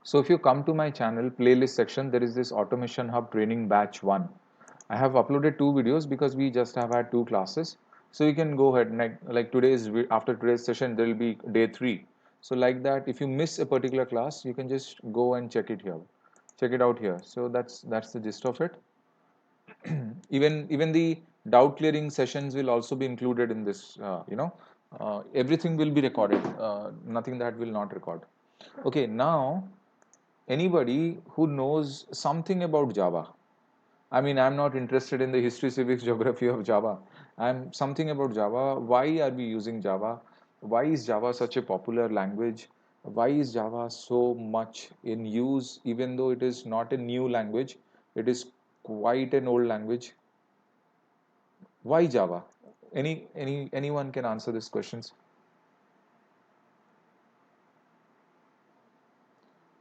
So if you come to my channel playlist section, there is this Automation Hub training batch 1. I have uploaded 2 videos because we just have had 2 classes. So you can go ahead, like today's, after today's session, there will be day 3. So like that, if you miss a particular class, you can just go and check it here. Check it out here. So that's the gist of it. Even the doubt clearing sessions will also be included in this. Everything will be recorded. Nothing that will not record. Okay, now anybody who knows something about Java. I mean, I'm not interested in the history, civics, geography of Java. I'm something about Java. Why are we using Java? Why is Java such a popular language? Why is Java so much in use, even though it is not a new language? It is quite an old language. Why Java? Anyone can answer these questions.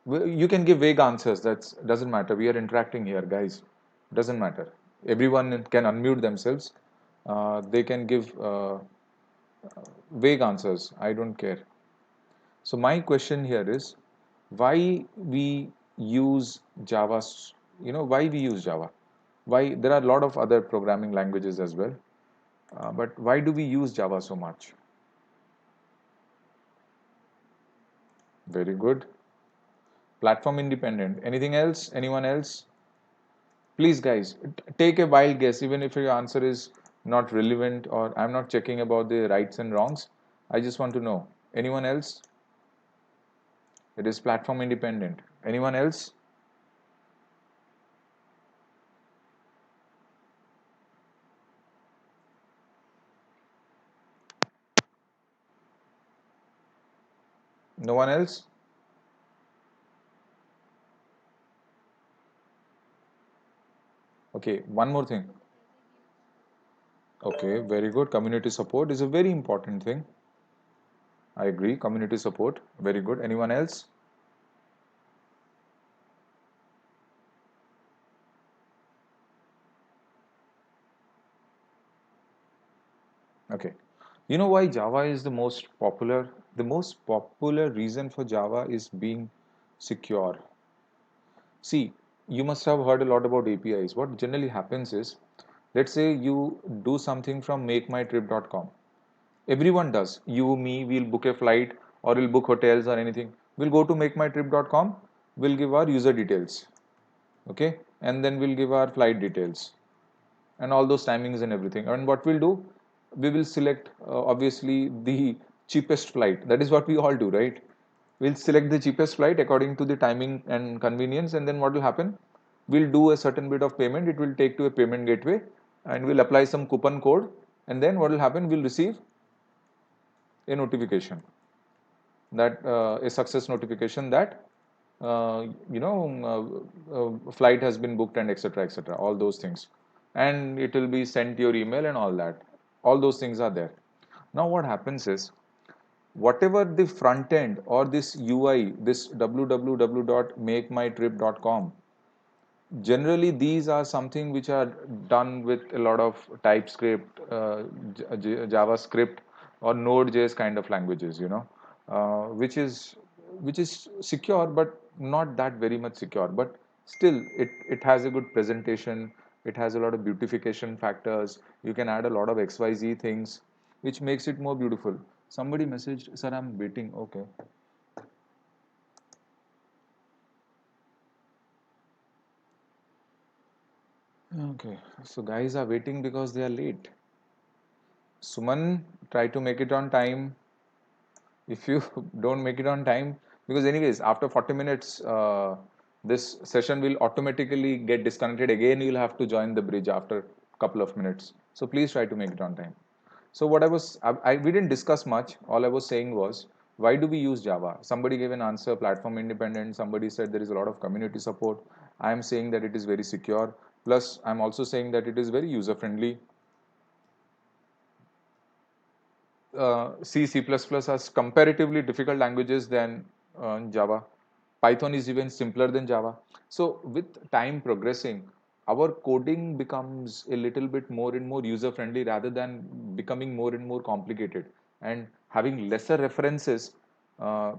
You can give vague answers. That doesn't matter. We are interacting here, guys. Doesn't matter. Everyone can unmute themselves. They can give vague answers. I don't care. So my question here is, why we use Java? Why we use Java? Why there are a lot of other programming languages as well, but why do we use Java so much? Very good. Platform independent. Anything else? Anyone else? Please, guys, take a wild guess, even if your answer is not relevant or I'm not checking about the rights and wrongs. I just want to know. Anyone else? It is platform independent. Anyone else? No one else? Okay, one more thing. Okay, very good. Community support is a very important thing. I agree. Community support, very good. Anyone else? Okay. You know why Java is the most popular? The most popular reason for Java is being secure. See, you must have heard a lot about APIs. What generally happens is, let's say you do something from makemytrip.com. Everyone does. You, me, we'll book a flight or we'll book hotels or anything. We'll go to makemytrip.com, we'll give our user details. Okay? And then we'll give our flight details and all those timings and everything. And what we'll do, we will select obviously the cheapest flight. That is what we all do, right? We'll select the cheapest flight according to the timing and convenience, and then what will happen? We'll do a certain bit of payment. It will take to a payment gateway, and we'll apply some coupon code, and then what will happen? We'll receive a notification, that a success notification that flight has been booked and etc etc, all those things, and it will be sent to your email and all that. All those things are there. Now what happens is, whatever the front end or this UI, this www.makemytrip.com, generally these are something which are done with a lot of TypeScript, JavaScript or Node.js kind of languages, which is secure but not that very much secure, but still it has a good presentation. It has a lot of beautification factors. You can add a lot of XYZ things which makes it more beautiful. Somebody messaged, sir, I'm waiting. Okay. Okay. So guys are waiting because they are late. Suman, try to make it on time. If you don't make it on time, because anyways, after 40 minutes, this session will automatically get disconnected again. You'll have to join the bridge after a couple of minutes. So please try to make it on time. So what we didn't discuss much. All I was saying was, why do we use Java? Somebody gave an answer, platform independent. Somebody said there is a lot of community support. I am saying that it is very secure. Plus, I'm also saying that it is very user friendly. C, C++ are comparatively difficult languages than Java. Python is even simpler than Java. So with time progressing, our coding becomes a little bit more and more user friendly rather than becoming more and more complicated and having lesser references uh,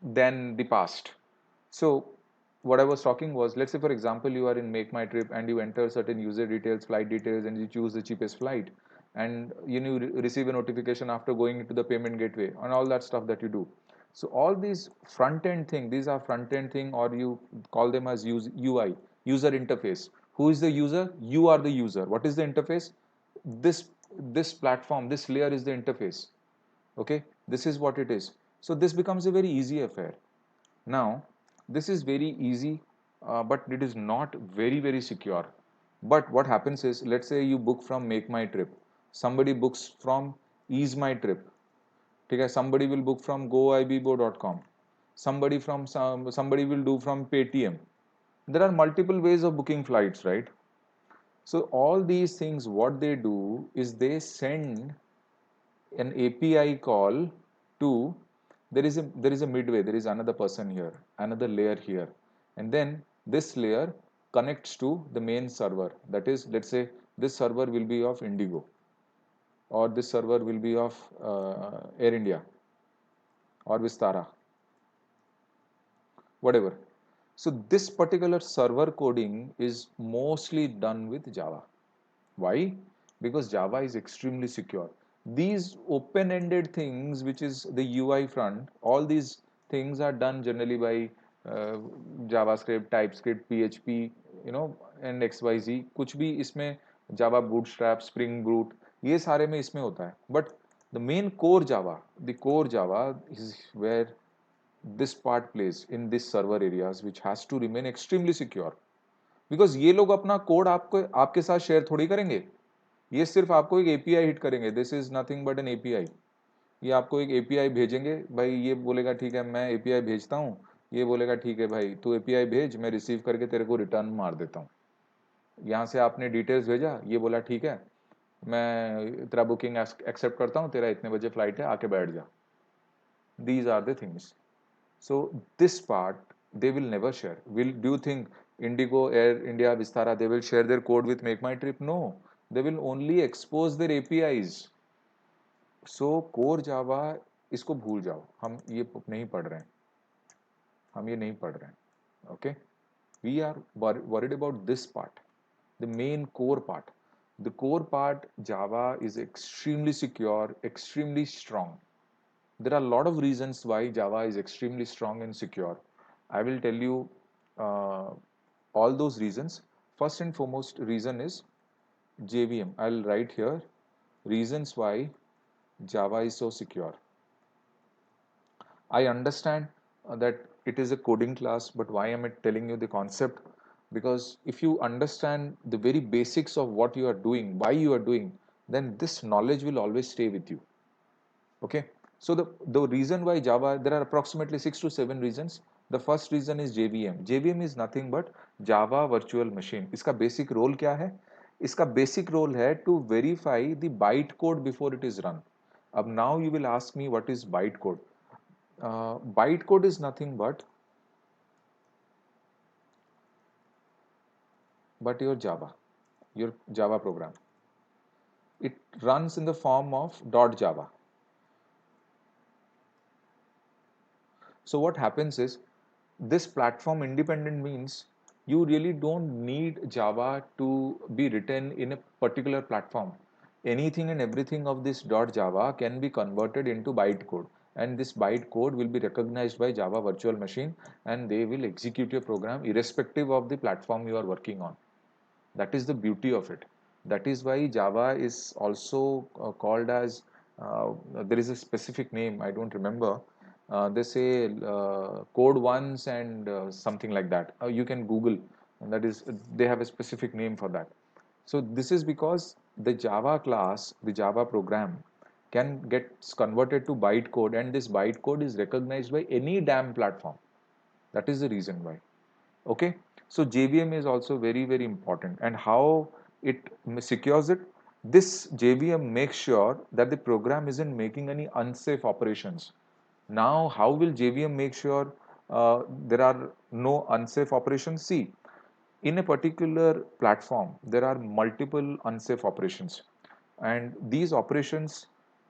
than the past. So what I was talking was, let's say for example, you are in Make My Trip and you enter certain user details, flight details, and you choose the cheapest flight, and receive a notification after going into the payment gateway and all that stuff that you do. So all these front end thing, these are front end thing, or you call them as UI, user interface. Who is the user? You are the user. What is the interface? This this platform, this layer is the interface. Okay, this is what it is. So this becomes a very easy affair. Now, this is very easy, but it is not very secure. But what happens is, let's say you book from Make My Trip, somebody books from Ease My Trip, okay? Somebody will book from goibibo.com, somebody will do from Paytm. There are multiple ways of booking flights, right? So all these things, what they do is they send an API call to, there is a midway, there is another person here, another layer here, and then this layer connects to the main server. That is, let's say this server will be of Indigo, or this server will be of Air India or Vistara, whatever. So this particular server coding is mostly done with Java. Why? Because Java is extremely secure. These open-ended things, which is the UI front, all these things are done generally by JavaScript, TypeScript, PHP, and XYZ. कुछ भी इसमें Java Bootstrap, Spring Boot, ये सारे में इसमें होता है. But the main core Java, the core Java is where this part plays in this server areas, which has to remain extremely secure. Because ये लोग अपना कोड आपको आपके साथ शेयर थोड़ी करेंगे, ये सिर्फ आपको एक एपीआई हिट करेंगे. This is nothing but N API. ये आपको एक एपीआई भेजेंगे भाई, ये बोलेगा ठीक है मैं एपीआई भेजता हूँ, ये बोलेगा ठीक है भाई तू एपीआई भेज, मैं रिसीव करके तेरे को रिटर्न मार देता हूँ. यहाँ से आपने डिटेल्स भेजा, ये बोला ठीक है मैं तेरा बुकिंग एक्सेप्ट करता हूँ, तेरा इतने बजे फ्लाइट है, आके बैठ जा. These are the things. So this part they will never share. Will do you think Indigo, Air India, Vistara they will share their code with Make My Trip? No, they will only expose their APIs. So core Java इसको भूल जाओ, हम ये नहीं पढ़ रहे हैं, हम ये नहीं पढ़ रहे हैं. Okay, we are worried about this part, the main core part. The core part, Java is extremely secure, extremely strong. There are a lot of reasons why Java is extremely strong and secure. I will tell you uh, all those reasons. First and foremost reason is JVM. I'll write here reasons why Java is so secure. I understand that it is a coding class, but why am I telling you the concept? Because if you understand the very basics of what you are doing, why you are doing, then this knowledge will always stay with you. Okay, so the reason why Java, there are approximately 6 to 7 reasons. The first reason is JVM. JVM is nothing but Java Virtual Machine. इसका basic role क्या है? इसका basic role है to verify the bytecode before it is run. अब now you will ask me what is bytecode? Bytecode is nothing but your Java program. It runs in the form of .java. So what happens is, this platform independent means you really don't need Java to be written in a particular platform. Anything and everything of this .java can be converted into bytecode, and this bytecode will be recognized by Java Virtual Machine, and they will execute your program irrespective of the platform you are working on. That is the beauty of it. That is why Java is also called as, there is a specific name, I don't remember. They say code ones and something like that. You can Google, and that is, they have a specific name for that. So this is because the Java class, the Java program can get converted to bytecode, and this bytecode is recognized by any damn platform. That is the reason why. Okay, so JVM is also very important. And how it secures it? This JVM makes sure that the program isn't making any unsafe operations. Now how will JVM make sure there are no unsafe operations? See, in a particular platform there are multiple unsafe operations, and these operations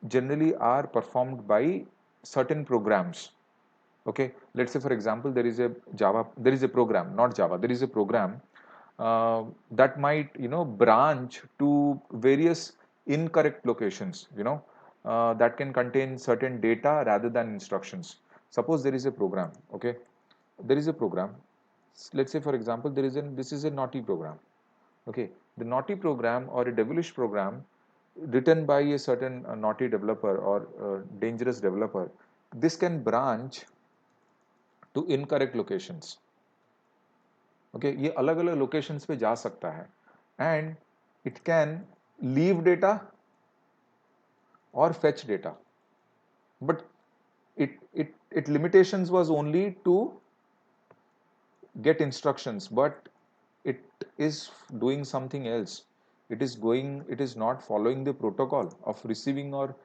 generally are performed by certain programs. Okay, let's say for example there is a Java, there is a program, not Java, there is a program that might branch to various incorrect locations, that can contain certain data rather than instructions. Suppose there is a program, okay, there is a program. Let's say for example this is a naughty program. Okay, the naughty program or a devilish program written by a certain naughty developer or dangerous developer, this can branch to incorrect locations. Okay, ये अलग अलग locations पे जा सकता है, and it can leave data or fetch data, but it limitations was only to get instructions, but it is doing something else. It is not following the protocol of receiving or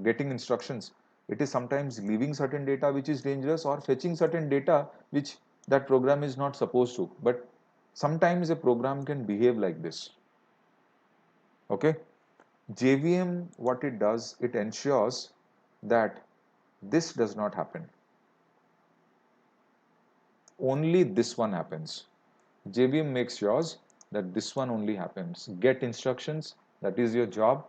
getting instructions. It is sometimes leaving certain data which is dangerous or fetching certain data which that program is not supposed to. But sometimes a program can behave like this. Okay, JVM, what it does, it ensures that this does not happen. Only this one happens. JVM makes sure that this one only happens. Get instructions, that is your job.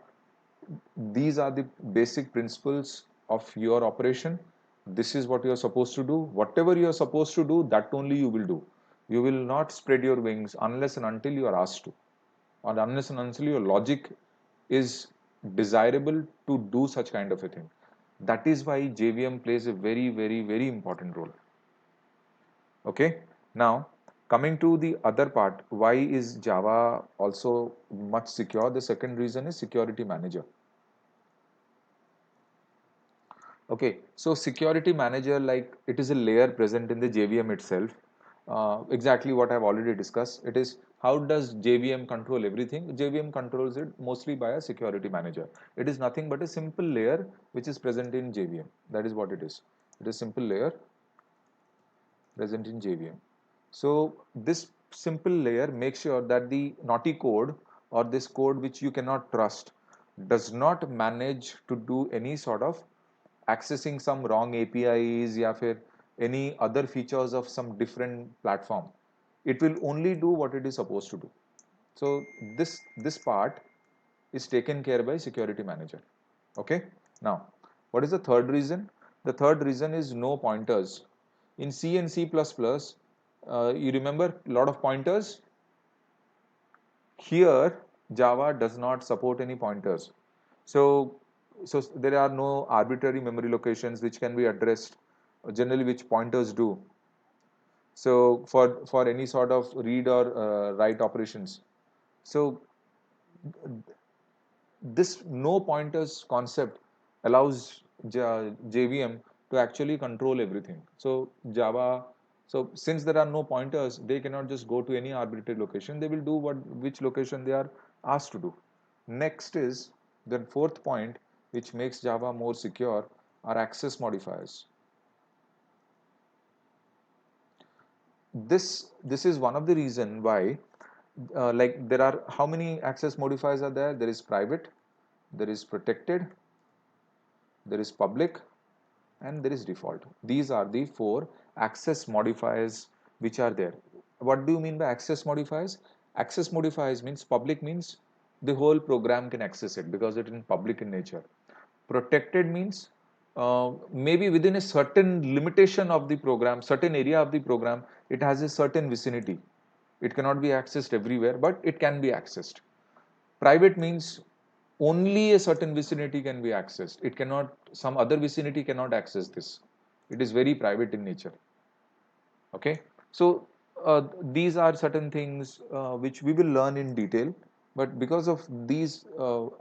These are the basic principles of your operation. This is what you are supposed to do. Whatever you are supposed to do, that only you will do. You will not spread your wings unless and until you are asked to, or unless and until your logic is desirable to do such kind of a thing. That is why JVM plays a very, very, very important role. Okay, now coming to the other part, why is Java also much secure? The second reason is security manager. Okay, so security manager, like it is a layer present in the JVM itself. Exactly what I've already discussed. It is how does JVM control everything? JVM controls it mostly by a security manager. It is nothing but a simple layer which is present in JVM. That is what it is. It is simple layer present in JVM. So this simple layer makes sure that the naughty code or this code which you cannot trust does not manage to do any sort of accessing some wrong APIs या फिर any other features of some different platform. It will only do what it is supposed to do. So this part is taken care by security manager. Okay. Now, what is the third reason? The third reason is no pointers. In C and C++, you remember a lot of pointers. Here, Java does not support any pointers. So, so there are no arbitrary memory locations which can be addressed, generally which pointers do. So for any sort of read or write operations. So this no pointers concept allows JVM to actually control everything. So Java, so since there are no pointers, they cannot just go to any arbitrary location. They will do which location they are asked to do. Next is the fourth point, which makes Java more secure, are access modifiers. This is one of the reason why like there are how many access modifiers are there? There is private, there is protected, there is public, and there is default. These are the four access modifiers which are there. What do you mean by access modifiers? Access modifiers means public means the whole program can access it because it is public in nature. Protected means maybe within a certain limitation of the program, certain area of the program, it has a certain vicinity. It cannot be accessed everywhere, but it can be accessed. Private means only a certain vicinity can be accessed. It cannot, some other vicinity cannot access this. It is very private in nature. Okay. So these are certain things which we will learn in detail, but because of these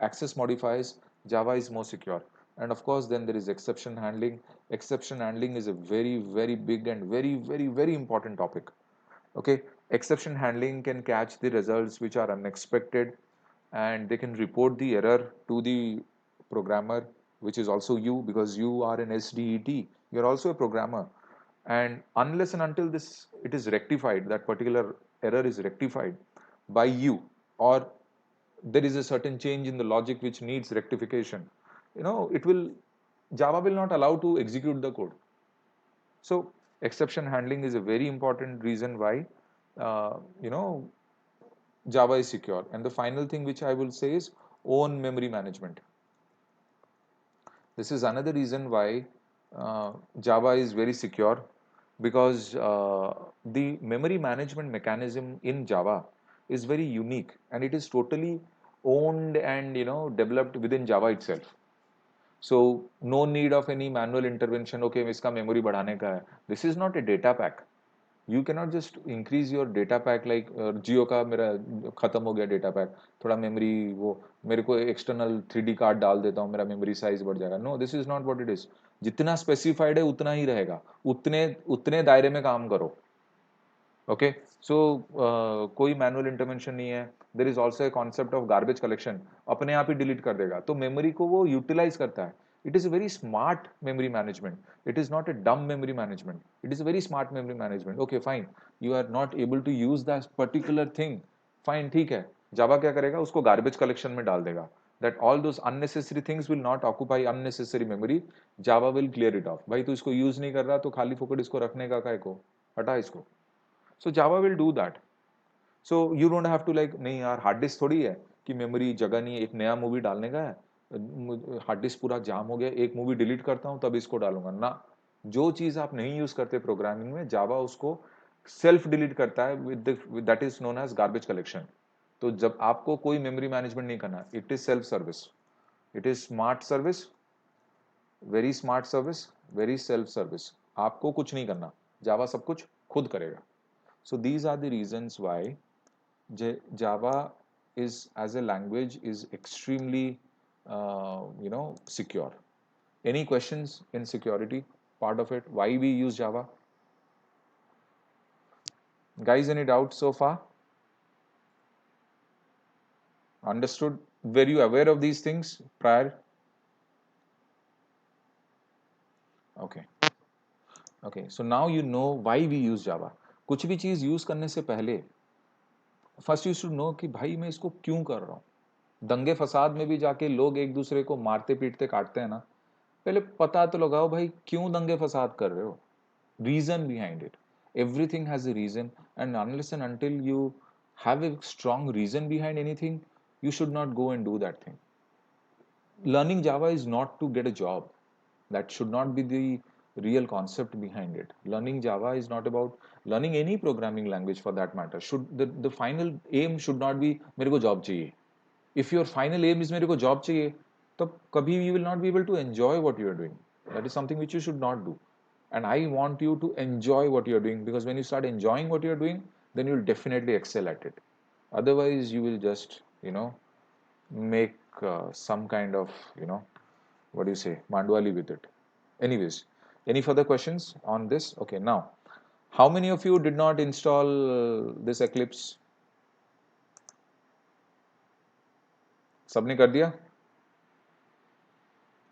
access modifiers, Java is more secure. And of course, then there is exception handling. Exception handling is a very, very big and very, very, very important topic. Okay, exception handling can catch the results which are unexpected, and they can report the error to the programmer, which is also you, because you are an SDET, you're also a programmer. And unless and until this it is rectified, that particular error is rectified by you, or there is a certain change in the logic which needs rectification, it will, Java will not allow to execute the code. So exception handling is a very important reason why you know Java is secure. And the final thing which I will say is own memory management. This is another reason why Java is very secure, because the memory management mechanism in Java is very unique, and it is totally owned and developed within Java itself. So no need of any manual intervention. Okay, इसका memory बढ़ाने का है. This is not a data pack. You cannot just increase your data pack like जियो का मेरा खत्म हो गया data pack, थोड़ा मेमोरी वो मेरे को एक्सटर्नल 3D कार्ड डाल देता हूँ, मेरा मेमोरी साइज बढ़ जाएगा. No, this is not what it is. जितना स्पेसिफाइड है उतना ही रहेगा, उतने उतने दायरे में काम करो. ओके, सो कोई मैनुअल इंटरवेंशन नहीं है. There is also a concept of garbage collection. अपने आप ही डिलीट कर देगा, तो मेमोरी को वो यूटिलाइज करता है. It is a very smart memory management. It is not a dumb memory management. It is a very smart memory management. Okay fine, you are not able to use that particular thing. Fine, ठीक है. जावा क्या करेगा, उसको garbage collection में डाल देगा. that all those unnecessary things will not occupy unnecessary memory. Java will clear it off. भाई तू इसको यूज नहीं कर रहा तो खाली फोकट इसको रखने का काय को, हटा इसको. So Java will do that. So you don't have to like, नहीं यार हार्ड डिस्क थोड़ी है कि मेमोरी जगह नहीं है, एक नया मूवी डालने का है, हार्ड डिस्क पूरा जाम हो गया, एक मूवी डिलीट करता हूँ तब इसको डालूंगा ना. जो चीज आप नहीं यूज करते प्रोग्रामिंग में, जावा उसको सेल्फ डिलीट करता है with that is known as garbage collection. तो जब आपको कोई मेमोरी मैनेजमेंट नहीं करना, it is self service, it is smart service, very smart service, very self service. आपको कुछ नहीं करना, जावा सब कुछ खुद करेगा. So these are the reasons why Java is as a language is extremely secure. Any questions in security part of it? Why we use Java? Guys, any doubts so far? Understood? Were you aware of these things prior? Okay. Okay. So now you know why we use Java. कुछ भी चीज use करने से पहले first you should know कि भाई मैं इसको क्यों कर रहा हूँ. दंगे फसाद में भी जाके लोग एक दूसरे को मारते पीटते काटते हैं ना, पहले पता तो लगाओ भाई क्यों दंगे फसाद कर रहे हो. Reason behind it. Everything has a reason, and unless and until you have a strong reason behind anything, you should not go and do that thing. Learning Java is not to get a job. That should not be the real concept behind it. Learning Java is not about learning any programming language for that matter. Should the final aim should not be मेरे को job चाहिए. If your final aim is मेरे को job चाहिए, तब कभी you will not be able to enjoy what you are doing. That is something which you should not do. And I want you to enjoy what you are doing, because when you start enjoying what you are doing, then you will definitely excel at it. Otherwise, you will just, make some kind of, what do you say, mandwali with it. Anyways, any further questions on this? Okay, now, how many of you did not install this Eclipse? सबने कर दिया?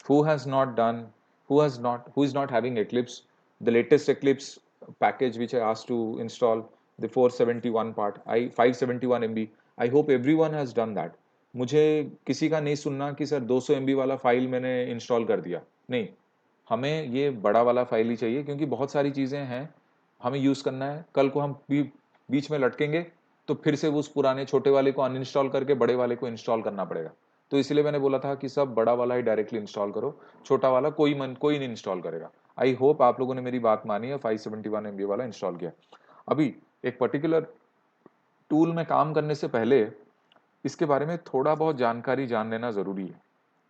Who has not done? Who is not having Eclipse? The latest Eclipse package which I asked to install, the 471 part, 571 MB. I hope everyone has done that. मुझे किसी का नहीं सुनना कि sir 200 MB वाला फाइल मैंने इंस्टॉल कर दिया. नहीं, हमें ये बड़ा वाला फाइल ही चाहिए, क्योंकि बहुत सारी चीज़ें हैं हमें यूज़ करना है. कल को हम बीच में लटकेंगे तो फिर से उस पुराने छोटे वाले को अनइंस्टॉल करके बड़े वाले को इंस्टॉल करना पड़ेगा. तो इसलिए मैंने बोला था कि सब बड़ा वाला ही डायरेक्टली इंस्टॉल करो, छोटा वाला कोई नहीं इंस्टॉल करेगा. आई होप आप लोगों ने मेरी बात मानी है, 571 MB वाला इंस्टॉल किया. अभी एक पर्टिकुलर टूल में काम करने से पहले इसके बारे में थोड़ा बहुत जानकारी जान लेना जरूरी है.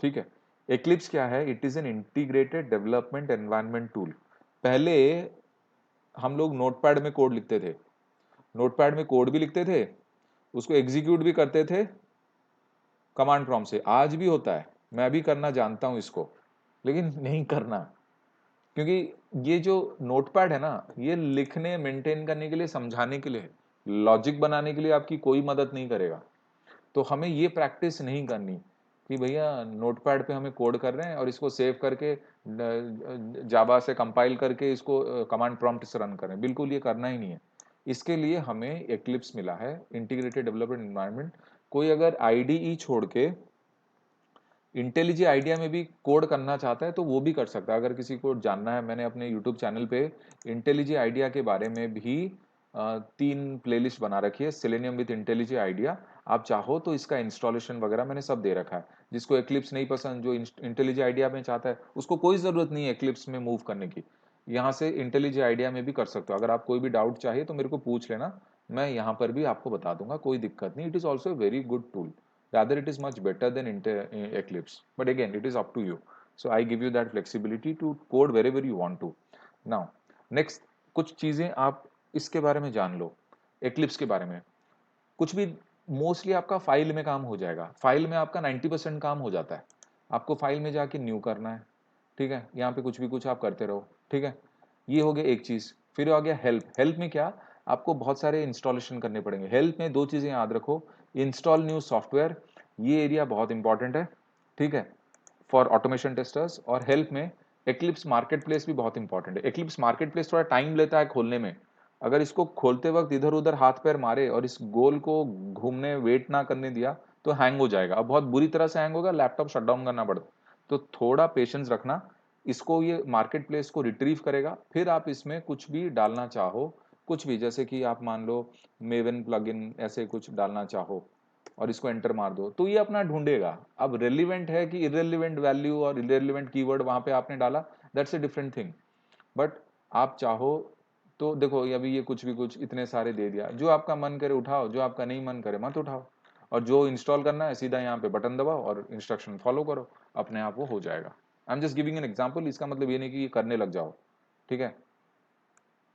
ठीक है. एक्लिप्स क्या है? It is an integrated development environment tool. पहले हम लोग नोटपैड में कोड लिखते थे, नोटपैड में कोड भी लिखते थे, उसको एग्जीक्यूट भी करते थे कमांड प्रॉम्प्ट से. आज भी होता है, मैं भी करना जानता हूं इसको, लेकिन नहीं करना, क्योंकि ये जो नोटपैड है ना, ये लिखने मेंटेन करने के लिए, समझाने के लिए, लॉजिक बनाने के लिए आपकी कोई मदद नहीं करेगा. तो हमें ये प्रैक्टिस नहीं करनी कि भैया नोटपैड पे हमें कोड कर रहे हैं और इसको सेव करके जावा से कंपाइल करके इसको कमांड प्रॉम्प्ट से रन करें. बिल्कुल ये करना ही नहीं है. इसके लिए हमें एक्लिप्स मिला है, इंटीग्रेटेड डेवलपमेंट एनवायरनमेंट. कोई अगर आईडीई छोड़ के इंटेलिजी आइडिया में भी कोड करना चाहता है तो वो भी कर सकता है। अगर किसी को जानना है, मैंने अपने यूट्यूब चैनल पे इंटेलिजी आइडिया के बारे में भी 3 प्लेलिस्ट बना रखी है, सेलेनियम विद इंटेलिजी आइडिया। आप चाहो तो इसका इंस्टॉलेशन वगैरह मैंने सब दे रखा है। जिसको एक्लिप्स नहीं पसंद, जो इंटेलिजी आइडिया में चाहता है, उसको कोई ज़रूरत नहीं है एक्लिप्स में मूव करने की। यहाँ से इंटेलिजी आइडिया में भी कर सकते हो। अगर आप कोई भी डाउट चाहिए तो मेरे को पूछ लेना, मैं यहाँ पर भी आपको बता दूंगा, कोई दिक्कत नहीं। It is also very good tool, rather it is much better than Eclipse, but again it is up to you. So I give you that flexibility to code wherever you want to. Now next, कुछ चीजें आप इसके बारे में जान लो, Eclipse के बारे में। कुछ भी मोस्टली आपका फाइल में काम हो जाएगा। फाइल में आपका 90% काम हो जाता है। आपको फाइल में जाके न्यू करना है, ठीक है, यहाँ पे कुछ भी कुछ आप करते रहो, ठीक है। ये हो गया एक चीज। फिर आ गया हेल्प। हेल्प में क्या, आपको बहुत सारे इंस्टॉलेशन करने पड़ेंगे। हेल्प में दो चीजें याद रखो, इंस्टॉल न्यू सॉफ्टवेयर, ये एरिया बहुत इंपॉर्टेंट है, ठीक है, फॉर ऑटोमेशन टेस्टर्स। और हेल्प में एक्लिप्स मार्केट प्लेस भी बहुत इंपॉर्टेंट है। एक्लिप्स मार्केट प्लेस थोड़ा टाइम लेता है खोलने में। अगर इसको खोलते वक्त इधर उधर हाथ पैर मारे और इस गोल को घूमने वेट ना करने दिया तो हैंग हो जाएगा। अब बहुत बुरी तरह से हैंग होगा, लैपटॉप शट डाउन करना पड़ता। तो थोड़ा पेशेंस रखना। इसको ये मार्केट प्लेस को रिट्रीव करेगा, फिर आप इसमें कुछ भी डालना चाहो, कुछ भी, जैसे कि आप मान लो मेवन प्लगइन ऐसे कुछ डालना चाहो और इसको एंटर मार दो तो ये अपना ढूंढेगा। अब रेलिवेंट है कि इरेलीवेंट वैल्यू और इरेलीवेंट कीवर्ड वहां पे आपने डाला, that's a different thing. But आप चाहो तो देखो, अभी ये कुछ भी कुछ इतने सारे दे दिया, जो आपका मन करे उठाओ, जो आपका नहीं मन करे मत उठाओ। और जो इंस्टॉल करना है सीधा यहाँ पे बटन दबाओ और इंस्ट्रक्शन फॉलो करो, अपने आप वो हो जाएगा। I am just giving an example. इसका मतलब ये नहीं कि ये करने लग जाओ, ठीक है,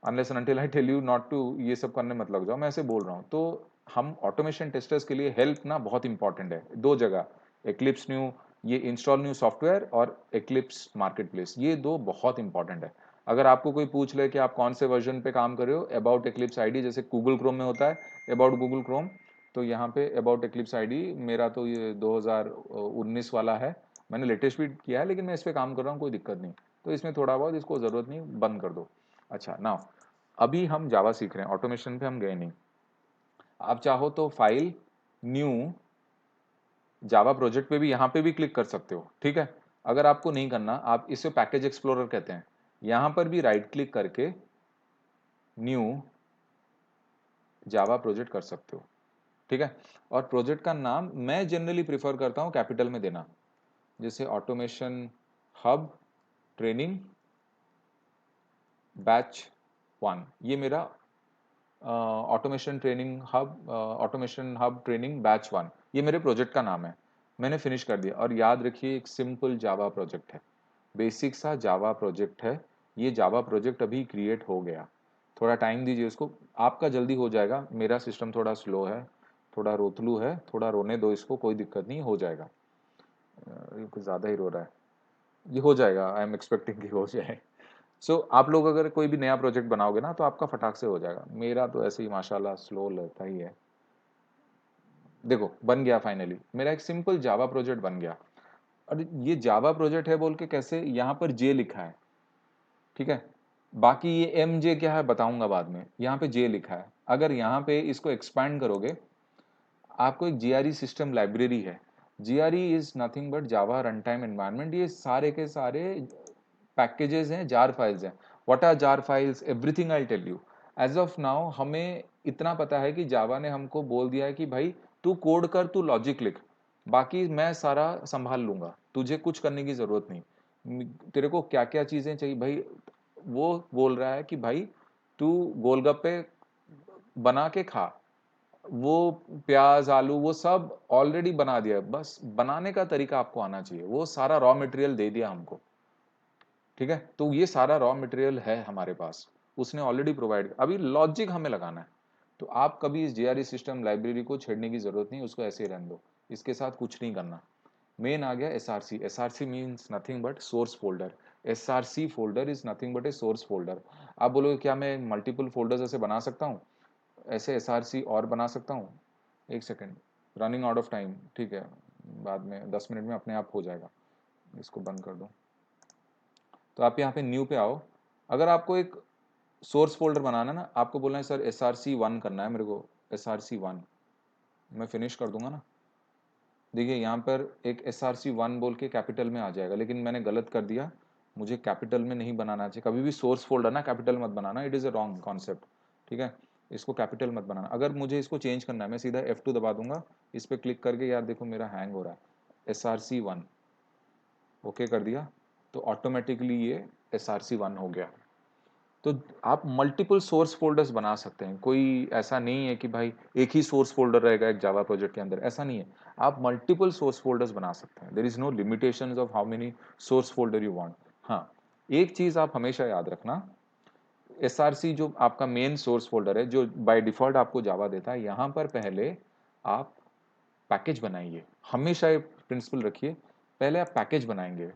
unless and until I tell you not to, ये सब करने मत लग जाओ, मैं ऐसे बोल रहा हूँ। तो हम ऑटोमेशन टेस्टर्स के लिए हेल्प ना बहुत इंपॉर्टेंट है, दो जगह, एक्लिप्स न्यू, ये इंस्टॉल न्यू सॉफ्टवेयर, और एक्लिप्स मार्केट प्लेस, ये दो बहुत इंपॉर्टेंट है। अगर आपको कोई पूछ ले कि आप कौन से वर्जन पे काम कर रहे हो, अबाउट एक्लिप्स आईडी, जैसे गूगल क्रोम में होता है अबाउट गूगल क्रोम, तो यहाँ पे अबाउट एक्लिप्स आईडी मेरा तो ये 2019 वाला है। मैंने लेटेस्ट भी किया है, लेकिन मैं इस पर काम कर रहा हूँ, कोई दिक्कत नहीं। तो इसमें थोड़ा बहुत, इसको ज़रूरत नहीं, बंद कर दो। अच्छा ना, अभी हम जावा सीख रहे हैं, ऑटोमेशन पे हम गए नहीं। आप चाहो तो फाइल, न्यू, जावा प्रोजेक्ट पे भी, यहाँ पे भी क्लिक कर सकते हो, ठीक है। अगर आपको नहीं करना, आप इसे पैकेज एक्सप्लोरर कहते हैं, यहाँ पर भी राइट क्लिक करके न्यू जावा प्रोजेक्ट कर सकते हो, ठीक है। और प्रोजेक्ट का नाम मैं जनरली प्रिफर करता हूँ कैपिटल में देना, जैसे ऑटोमेशन हब ट्रेनिंग बैच 1, ये मेरा ऑटोमेशन हब ट्रेनिंग बैच 1, ये मेरे प्रोजेक्ट का नाम है। मैंने फिनिश कर दिया। और याद रखिए, एक सिंपल जावा प्रोजेक्ट है, बेसिक सा जावा प्रोजेक्ट है। ये जावा प्रोजेक्ट अभी क्रिएट हो गया, थोड़ा टाइम दीजिए उसको, आपका जल्दी हो जाएगा। मेरा सिस्टम थोड़ा स्लो है, थोड़ा रोतलू है, थोड़ा रोने दो इसको, कोई दिक्कत नहीं, हो जाएगा। ये कुछ ज़्यादा ही रो रहा है, ये हो जाएगा, आई एम एक्सपेक्टिंग कि हो जाए। आप लोग अगर कोई भी नया प्रोजेक्ट बनाओगे ना तो आपका फटाक से हो जाएगा। मेरा तो ऐसे ही माशाल्लाह स्लो लगता ही है। देखो बन गया, फाइनली मेरा एक सिंपल जावा प्रोजेक्ट बन गया। और ये जावा प्रोजेक्ट है बोल के कैसे, यहाँ पर जे लिखा है, ठीक है। बाकी ये एम जे क्या है बताऊंगा बाद में, यहाँ पे जे लिखा है। अगर यहाँ पे इसको एक्सपैंड करोगे, आपको एक जीआरई सिस्टम लाइब्रेरी है। JRE is nothing but Java run time environment. ये सारे के सारे पैकेजेस हैं, जार फाइल्स हैं। What are jar files, everything I tell you. As of now हमें इतना पता है कि जावा ने हमको बोल दिया है कि भाई तू कोड कर, तू लॉजिक लिख, बाकी मैं सारा संभाल लूंगा, तुझे कुछ करने की जरूरत नहीं। तेरे को क्या क्या चीजें चाहिए भाई, वो बोल रहा है कि भाई तू गोलगप्पे बना के खा, वो प्याज आलू वो सब ऑलरेडी बना दिया है, बस बनाने का तरीका आपको आना चाहिए। वो सारा रॉ मटेरियल दे दिया हमको, ठीक है। तो ये सारा रॉ मटेरियल है हमारे पास, उसने ऑलरेडी प्रोवाइड, अभी लॉजिक हमें लगाना है। तो आप कभी इस जीआरई सिस्टम लाइब्रेरी को छेड़ने की जरूरत नहीं, उसको ऐसे ही रहने दो, इसके साथ कुछ नहीं करना। मेन आ गया SRC. SRC means nothing but source folder. SRC folder is nothing but a source folder. आप बोलोगे क्या मैं मल्टीपल फोल्डर्स ऐसे बना सकता हूँ, ऐसे एसआरसी और बना सकता हूँ? एक second, running out of time, ठीक है, बाद में 10 मिनट में अपने आप हो जाएगा। इसको बंद कर दो। तो आप यहाँ पे न्यू पे आओ। अगर आपको एक सोर्स फोल्डर बनाना है ना, आपको बोलना है सर एस आर सी 1 करना है मेरे को, एस आर सी 1, मैं फिनिश कर दूंगा ना। देखिए यहाँ पर एक SRC1 बोल के कैपिटल में आ जाएगा, लेकिन मैंने गलत कर दिया, मुझे कैपिटल में नहीं बनाना चाहिए। कभी भी सोर्स फोल्डर ना कैपिटल मत बनाना, it is a wrong concept. ठीक है, इसको कैपिटल मत बनाना। अगर मुझे इसको चेंज करना है, मैं सीधा F2 दबा दूंगा, इस पर क्लिक करके, यार देखो मेरा हैंग हो रहा है, SRC1 ओके कर दिया, तो ऑटोमेटिकली ये SRC1 हो गया। तो आप मल्टीपल सोर्स फोल्डर्स बना सकते हैं, कोई ऐसा नहीं है कि भाई एक ही सोर्स फोल्डर रहेगा एक जावा प्रोजेक्ट के अंदर, ऐसा नहीं है। आप मल्टीपल सोर्स फोल्डर्स बना सकते हैं, there is no limitations of how many source folder you want. हाँ, एक चीज आप हमेशा याद रखना, SRC जो आपका मेन सोर्स फोल्डर है, जो बाय डिफॉल्ट आपको जावा देता है, यहाँ पर पहले आप पैकेज बनाइए। हमेशा ये प्रिंसिपल रखिए, पहले आप पैकेज बनाएंगे।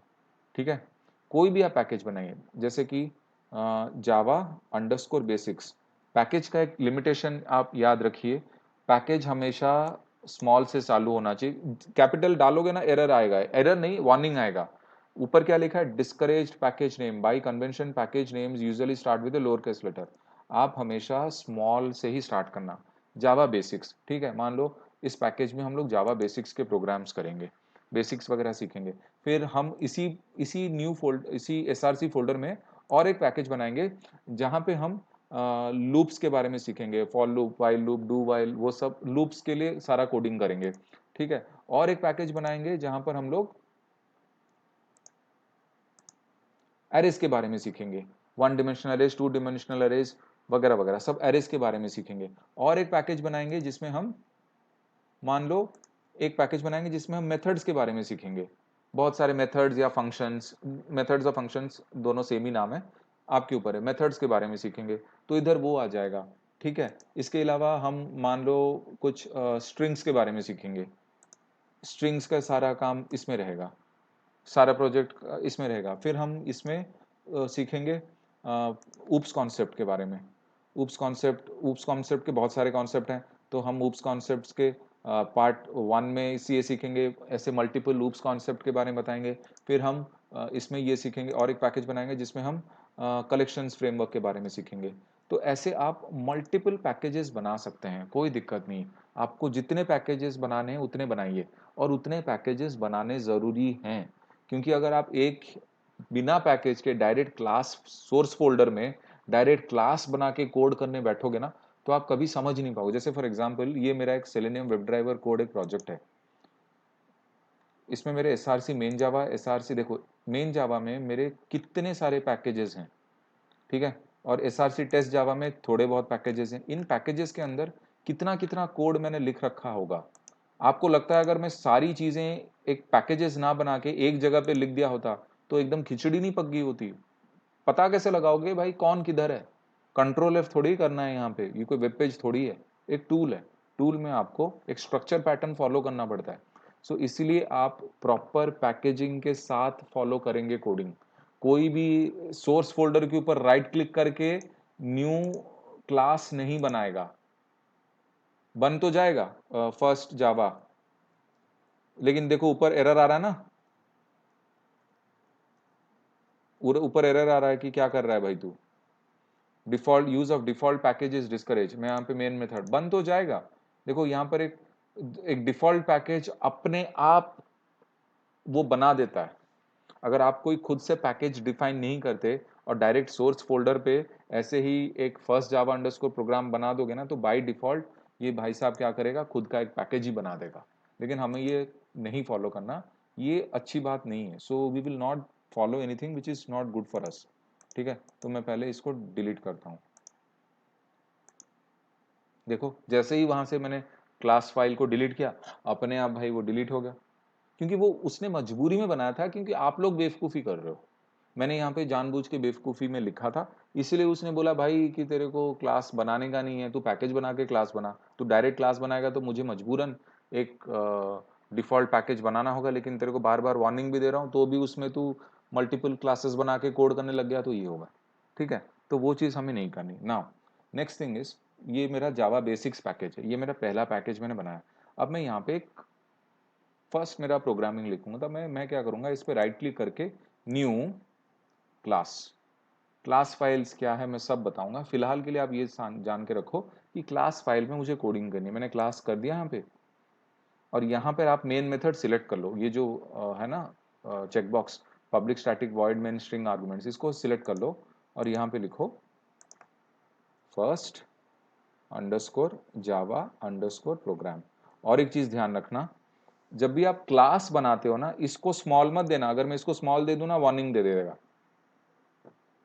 ठीक है, कोई भी आप पैकेज बनाइए, जैसे कि जावा अंडरस्कोर बेसिक्स, पैकेज का एक लिमिटेशन आप याद रखिए, पैकेज हमेशा स्मॉल से चालू होना चाहिए। कैपिटल डालोगे ना एरर आएगा, एरर नहीं वार्निंग आएगा। ऊपर क्या लिखा है, discouraged package name by convention, package names usually start with lower case letter. आप हमेशा स्मॉल से ही स्टार्ट करना। जावा बेसिक्स, ठीक है, मान लो इस पैकेज में हम लोग जावा बेसिक्स के प्रोग्राम्स करेंगे, बेसिक्स वगैरह सीखेंगे। फिर हम इसी इसी न्यू फोल्ड इसी SRC फोल्डर में और एक पैकेज बनाएंगे, जहां पे हम लूप्स के बारे में सीखेंगे, for loop, while loop, do while, वो सब लूप्स के लिए सारा कोडिंग करेंगे। ठीक है, और एक पैकेज बनाएंगे जहां पर हम लोग एरेज के बारे में सीखेंगे, one dimensional arrays, two dimensional arrays वगैरह वगैरह, सब एरेज के बारे में सीखेंगे। और एक पैकेज बनाएंगे जिसमें हम, मान लो, एक पैकेज बनाएंगे जिसमें हम मेथड्स के बारे में सीखेंगे, बहुत सारे मेथड्स या फंक्शंस, मेथड्स और फंक्शंस दोनों सेम ही नाम है, आपके ऊपर है, मेथड्स के बारे में सीखेंगे, तो इधर वो आ जाएगा। ठीक है, इसके अलावा हम मान लो कुछ स्ट्रिंग्स के बारे में सीखेंगे, स्ट्रिंग्स का सारा काम इसमें रहेगा, सारा प्रोजेक्ट इसमें रहेगा। फिर हम इसमें सीखेंगे ऊप्स कॉन्सेप्ट के बारे में। ऊप्स कॉन्सेप्ट के बहुत सारे कॉन्सेप्ट हैं, तो हम ऊप्स कॉन्सेप्ट्स के पार्ट 1 में ये सीखेंगे, ऐसे मल्टीपल ऊप्स कॉन्सेप्ट के बारे में बताएंगे। फिर हम इसमें ये सीखेंगे और एक पैकेज बनाएंगे जिसमें हम कलेक्शंस फ्रेमवर्क के बारे में सीखेंगे। तो ऐसे आप मल्टीपल पैकेजेस बना सकते हैं, कोई दिक्कत नहीं। आपको जितने पैकेजेस बनाने हैं उतने बनाइए, और उतने पैकेजेस बनाने ज़रूरी हैं, क्योंकि अगर आप एक बिना पैकेज के डायरेक्ट क्लास सोर्स फोल्डर में डायरेक्ट क्लास बना के कोड करने बैठोगे ना, तो आप कभी समझ नहीं पाओगे। जैसे फॉर एग्जांपल ये मेरा एक सेलेनियम वेब ड्राइवर कोड एक प्रोजेक्ट है, इसमें मेरे SRC मेन जावा, SRC देखो, मेन जावा में मेरे कितने सारे पैकेजेस हैं। ठीक है, और SRC टेस्ट जावा में थोड़े बहुत पैकेजेस हैं। इन पैकेजेस के अंदर कितना कितना कोड मैंने लिख रखा होगा। आपको लगता है अगर मैं सारी चीजें एक पैकेजेस ना बना के एक जगह पे लिख दिया होता तो एकदम खिचड़ी नहीं पक गई होती? पता कैसे लगाओगे भाई कौन किधर है? कंट्रोल F थोड़ी करना है यहाँ पे, ये कोई वेब पेज थोड़ी है, एक टूल है। टूल में आपको एक स्ट्रक्चर पैटर्न फॉलो करना पड़ता है। सो इसीलिए आप प्रॉपर पैकेजिंग के साथ फॉलो करेंगे कोडिंग। कोई भी सोर्स फोल्डर के ऊपर राइट क्लिक करके न्यू क्लास नहीं बनाएगा। बन तो जाएगा फर्स्ट जावा, लेकिन देखो ऊपर एरर आ रहा है ना, ऊपर एरर आ रहा है कि क्या कर रहा है भाई तू, default use of default package is discourage. मैं यहाँ पे मेन मेथड बन तो जाएगा। देखो यहाँ पर एक एक डिफॉल्ट पैकेज अपने आप वो बना देता है। अगर आप कोई खुद से पैकेज डिफाइन नहीं करते और डायरेक्ट सोर्स फोल्डर पे ऐसे ही एक फर्स्ट जावा अंडरस्कोर प्रोग्राम बना दोगे ना, तो बाय डिफॉल्ट ये भाई साहब क्या करेगा, खुद का एक पैकेज ही बना देगा। लेकिन हमें ये नहीं फॉलो करना, ये अच्छी बात नहीं है। So we will not follow anything which is not good for us. ठीक है, तो मैं पहले इसको डिलीट करता हूँ। देखो जैसे ही वहां से मैंने क्लास फाइल को डिलीट किया, अपने आप भाई वो डिलीट हो गया, क्योंकि वो उसने मजबूरी में बनाया था, क्योंकि आप लोग बेवकूफ़ी कर रहे हो। मैंने यहाँ पे जानबूझ के बेवकूफ़ी में लिखा था, इसलिए उसने बोला भाई कि तेरे को क्लास बनाने का नहीं है, तू पैकेज बना के क्लास बना। तू डायरेक्ट क्लास बनाएगा तो मुझे मजबूरन एक डिफ़ॉल्ट पैकेज बनाना होगा, लेकिन तेरे को बार बार वार्निंग भी दे रहा हूँ तो भी उसमें तू मल्टीपल क्लासेस बना के कोड करने लग गया, तो ये होगा। ठीक है, तो वो चीज़ हमें नहीं करनी। नाउ नेक्स्ट थिंग इज, ये मेरा जावा बेसिक्स पैकेज है, ये मेरा पहला पैकेज मैंने बनाया। अब मैं यहाँ पे एक फर्स्ट मेरा प्रोग्रामिंग लिखूंगा, तो मैं क्या करूंगा, इस पर राइट क्लिक करके न्यू क्लास, क्लास फाइल्स क्या है मैं सब बताऊंगा। फिलहाल के लिए आप ये जान के रखो कि क्लास फाइल में मुझे कोडिंग करनी है। मैंने क्लास कर दिया यहाँ पे, और यहाँ पर आप मेन मेथड सिलेक्ट कर लो, ये जो है ना checkbox public static void main string arguments, इसको सिलेक्ट कर लो और यहाँ पे लिखो फर्स्ट अंडरस्कोर जावा अंडरस्कोर प्रोग्राम। और एक चीज ध्यान रखना, जब भी आप क्लास बनाते हो ना, इसको स्मॉल मत देना, अगर मैं इसको स्मॉल दे दूं ना वार्निंग दे देगा।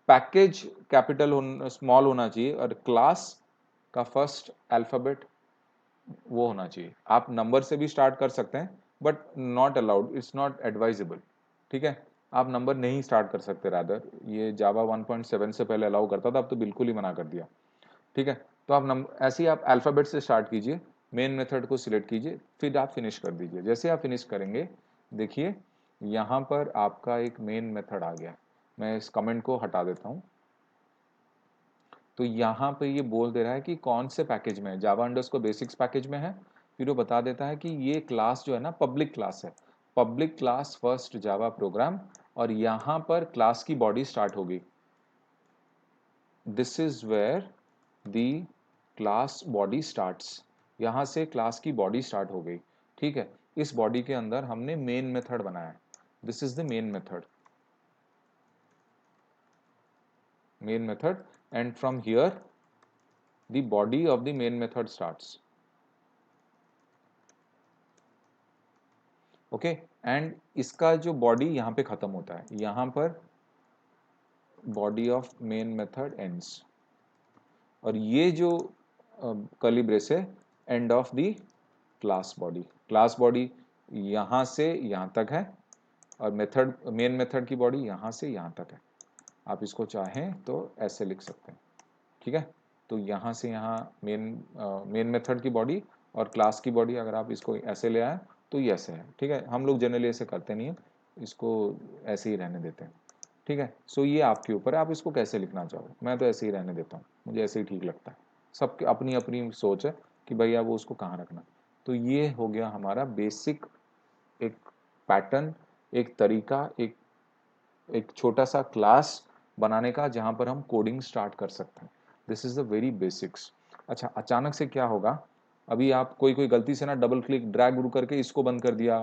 पैकेज कैपिटल स्मॉल होना चाहिए और क्लास का फर्स्ट अल्फाबेट वो होना चाहिए। आप नंबर से भी स्टार्ट कर सकते हैं but not allowed, it's not advisable. ठीक है, आप नंबर नहीं स्टार्ट कर सकते, रादर ये जावा 1.7 से पहले अलाउ करता था, अब तो बिल्कुल ही मना कर दिया। ठीक है, तो आप नंबर ऐसे ही आप अल्फाबेट से स्टार्ट कीजिए, मेन मेथड को सिलेक्ट कीजिए, फिर आप फिनिश कर दीजिए। जैसे आप फिनिश करेंगे देखिए यहाँ पर आपका एक मेन मेथड आ गया। मैं इस कमेंट को हटा देता हूँ। तो यहाँ पे ये बोल दे रहा है कि कौन से पैकेज में है, जावा अंडरस्कोर बेसिक्स पैकेज में है। फिर वो बता देता है कि ये क्लास जो है ना पब्लिक क्लास है, public class first Java program, और यहाँ पर क्लास की बॉडी स्टार्ट होगी। This is where the class body starts, यहाँ से क्लास की बॉडी स्टार्ट हो गई। ठीक है, इस बॉडी के अंदर हमने मेन मेथड बनाया, this is the main method, main method, and from here the body of the main method starts. Okay, and इसका जो बॉडी यहाँ पे खत्म होता है, यहाँ पर body of main method ends, और ये जो कर्ली ब्रेस है end of the class body. Class body यहाँ से यहाँ तक है और मेथड मेन मेथड की बॉडी यहाँ से यहाँ तक है। आप इसको चाहें तो ऐसे लिख सकते हैं। ठीक है, तो यहाँ से यहाँ मेन मेथड की बॉडी और क्लास की बॉडी, अगर आप इसको ऐसे ले आए तो ये ऐसे है। ठीक है, हम लोग जनरली ऐसे करते नहीं है, इसको ऐसे ही रहने देते हैं। ठीक है, सो ये आपके ऊपर है, आप इसको कैसे लिखना चाहो, मैं तो ऐसे ही रहने देता हूँ, मुझे ऐसे ही ठीक लगता है। सबकी अपनी अपनी सोच है कि भैया वो उसको कहाँ रखना। तो ये हो गया हमारा बेसिक एक पैटर्न, एक तरीका, एक छोटा सा क्लास बनाने का जहाँ पर हम कोडिंग स्टार्ट कर सकते हैं। This is the very basics. अच्छा, अचानक से क्या होगा, अभी आप कोई गलती से ना डबल क्लिक ड्रैग करके इसको बंद कर दिया,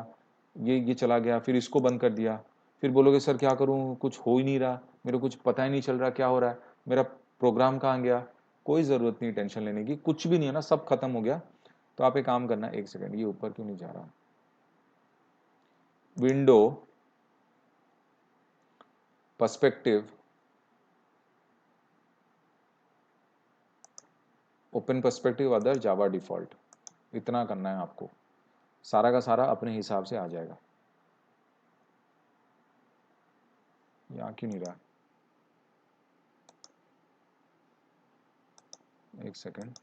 ये चला गया, फिर इसको बंद कर दिया, फिर बोलोगे सर क्या करूँ, कुछ हो ही नहीं रहा, मेरे को कुछ पता ही नहीं चल रहा क्या हो रहा है, मेरा प्रोग्राम कहाँ गया। कोई ज़रूरत नहीं टेंशन लेने की, कुछ भी नहीं है ना, सब खत्म हो गया। तो आप एक काम करना, एक सेकेंड, ये ऊपर क्यों नहीं जा रहा, window perspective open perspective other Java default, इतना करना है आपको, सारा का सारा अपने हिसाब से आ जाएगा। यहाँ क्यों नहीं रहा, एक सेकेंड।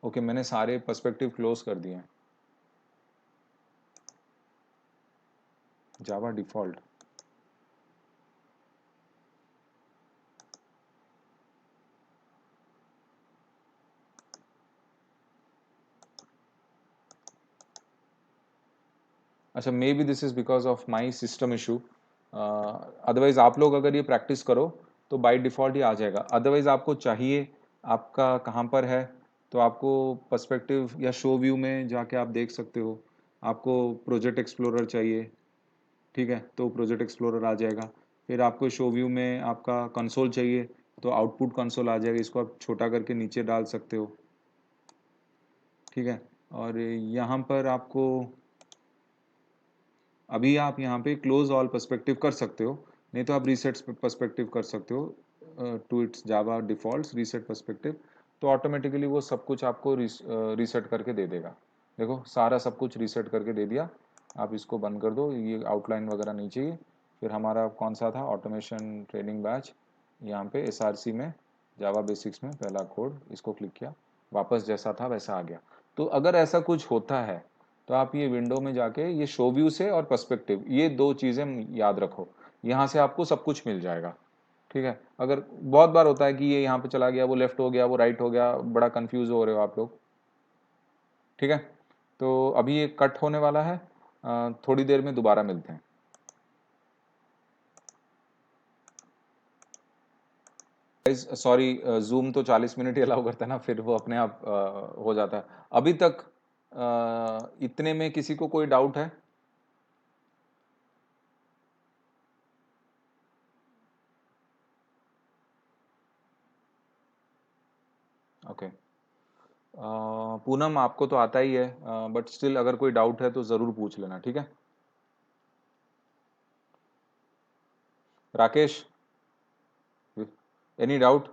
ओके, मैंने सारे पर्सपेक्टिव क्लोज कर दिए हैं। जावा डिफॉल्ट, अच्छा, may be this is because of my system issue. Otherwise आप लोग अगर ये प्रैक्टिस करो तो बाय डिफ़ॉल्ट ही आ जाएगा। अदरवाइज आपको चाहिए, आपका कहाँ पर है, तो आपको पर्सपेक्टिव या शो व्यू में जाके आप देख सकते हो। आपको प्रोजेक्ट एक्सप्लोरर चाहिए, ठीक है, तो प्रोजेक्ट एक्सप्लोरर आ जाएगा। फिर आपको शो व्यू में आपका कंसोल चाहिए तो आउटपुट कंसोल आ जाएगा, इसको आप छोटा करके नीचे डाल सकते हो। ठीक है, और यहाँ पर आपको अभी आप यहाँ पे क्लोज ऑल पर्सपेक्टिव कर सकते हो, नहीं तो आप रीसेट पर्सपेक्टिव कर सकते हो to its Java defaults reset perspective, तो ऑटोमेटिकली वो सब कुछ आपको रीसेट करके दे देगा। देखो सारा सब कुछ रीसेट करके दे दिया। आप इसको बंद कर दो, ये आउटलाइन वगैरह नहीं चाहिए। फिर हमारा कौन सा था, ऑटोमेशन ट्रेनिंग बैच, यहाँ पे एसआरसी में जावा बेसिक्स में पहला कोड, इसको क्लिक किया, वापस जैसा था वैसा आ गया। तो अगर ऐसा कुछ होता है तो आप ये विंडो में जाके ये शो व्यू से और पर्सपेक्टिव, ये दो चीज़ें याद रखो, यहाँ से आपको सब कुछ मिल जाएगा। ठीक है, अगर बहुत बार होता है कि ये यहाँ पे चला गया, वो लेफ्ट हो गया, वो राइट हो गया, बड़ा कंफ्यूज हो रहे हो आप लोग। ठीक है, तो अभी ये कट होने वाला है, थोड़ी देर में दोबारा मिलते हैं। गाइस सॉरी, जूम तो 40 मिनट ही अलाउ करता है ना, फिर वो अपने आप हो जाता है। अभी तक इतने में किसी को कोई डाउट है? ओके। पूनम आपको तो आता ही है, बट स्टिल अगर कोई डाउट है तो ज़रूर पूछ लेना, ठीक है? Rakesh, any doubt?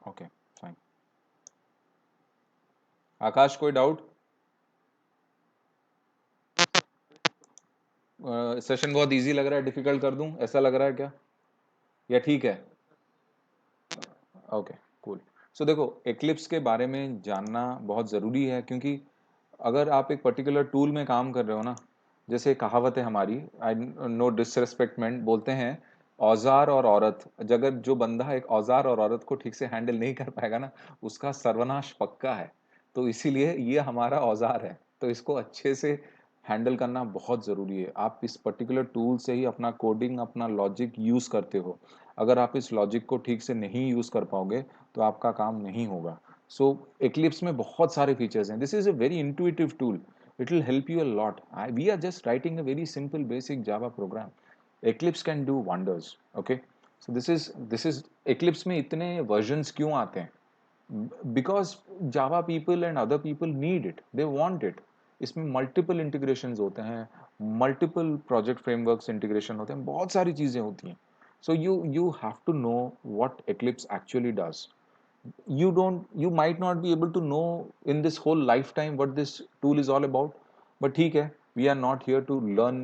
Okay, fine. Akash, कोई डाउट? सेशन बहुत इजी लग रहा है, डिफिकल्ट कर दूं, ऐसा लग रहा है क्या, या ठीक है? Okay, cool. सो देखो, एक्लिप्स के बारे में जानना बहुत ज़रूरी है, क्योंकि अगर आप एक पर्टिकुलर टूल में काम कर रहे हो ना, जैसे कहावत है हमारी, आई नो डिसरेस्पेक्टमेंट, बोलते हैं औजार और औरत, अगर जो बंदा एक औजार और औरत को ठीक से हैंडल नहीं कर पाएगा ना, उसका सर्वनाश पक्का है। तो इसीलिए ये हमारा औजार है, तो इसको अच्छे से हैंडल करना बहुत ज़रूरी है। आप इस पर्टिकुलर टूल से ही अपना कोडिंग, अपना लॉजिक यूज़ करते हो। अगर आप इस लॉजिक को ठीक से नहीं यूज़ कर पाओगे तो आपका काम नहीं होगा। सो Eclipse में बहुत सारे फीचर्स हैं। This is a very intuitive tool, it will help you a lot. We are just writing a very simple basic Java program, Eclipse can do wonders. Okay, so this is Eclipse में इतने versions क्यों आते हैं? Because Java people and other people need it, they want it. इसमें multiple integrations होते हैं, multiple project frameworks integration होते हैं, बहुत सारी चीज़ें होती हैं। So you have to know what Eclipse actually does. You might not be able to know in this whole lifetime what this tool is all about, but ठीक है, we are not here to learn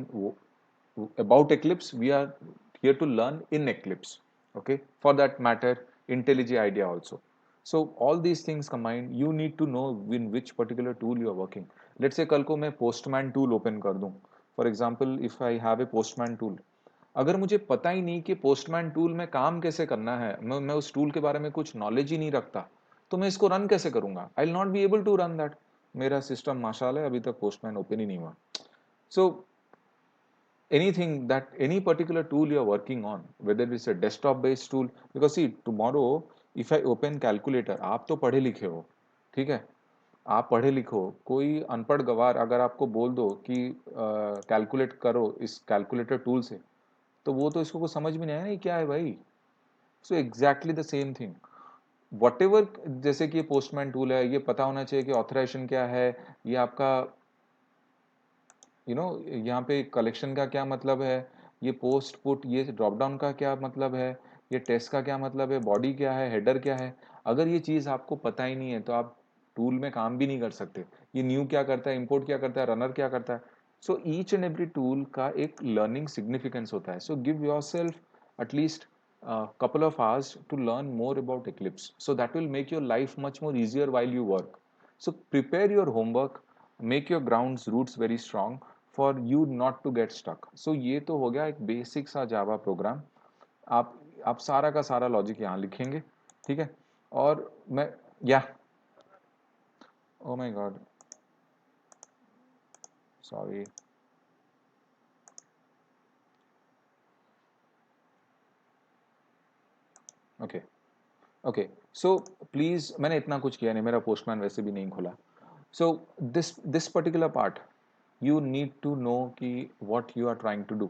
about Eclipse, we are here to learn in Eclipse. Okay, for that matter, IntelliJ IDEA also. So all these things combined, you need to know in which particular tool you are working. Let's say कल को मैं postman tool open कर दूं, for example if I have a postman tool, अगर मुझे पता ही नहीं कि पोस्टमैन टूल में काम कैसे करना है, मैं उस टूल के बारे में कुछ नॉलेज ही नहीं रखता, तो मैं इसको रन कैसे करूंगा? I will not be able to run that. मेरा सिस्टम माशाल्लाह है, अभी तक पोस्टमैन ओपन ही नहीं हुआ। सो anything that any particular tool you are working on, whether it's a desktop based tool, because see tomorrow if I open calculator, आप तो पढ़े लिखे हो, ठीक है, आप पढ़े लिखो, कोई अनपढ़ गवार अगर आपको बोल दो कि कैलकुलेट करो इस कैलकुलेटर टूल से, तो वो तो इसको कुछ समझ में नहीं आया, नहीं क्या है भाई। So exactly the same thing, what ever, जैसे कि ये पोस्टमैन टूल है, ये पता होना चाहिए कि ऑथराइजेशन क्या है, ये आपका यहाँ पे कलेक्शन का क्या मतलब है, ये पोस्ट पुट, ये ड्रॉप डाउन का क्या मतलब है, ये टेस्ट का क्या मतलब है, बॉडी क्या है, हेडर क्या है। अगर ये चीज़ आपको पता ही नहीं है तो आप टूल में काम भी नहीं कर सकते। ये न्यू क्या करता है, इंपोर्ट क्या करता है, रनर क्या करता है। So each and every tool का एक लर्निंग सिग्निफिकेंस होता है। So give your self at least couple of hours to learn more about Eclipse. So that will make your life much more easier while you work. So prepare your homework, make your grounds roots very strong for you not to get stuck. So ये तो हो गया एक basic सा Java program. आप आप सारा का सारा लॉजिक यहाँ लिखेंगे, ठीक है? और मैं, या, oh my God, sorry. Okay, okay, so please, मैंने इतना कुछ किया नहीं, मेरा पोस्टमैन वैसे भी नहीं खुला। So this particular part you need to know कि what you are trying to do.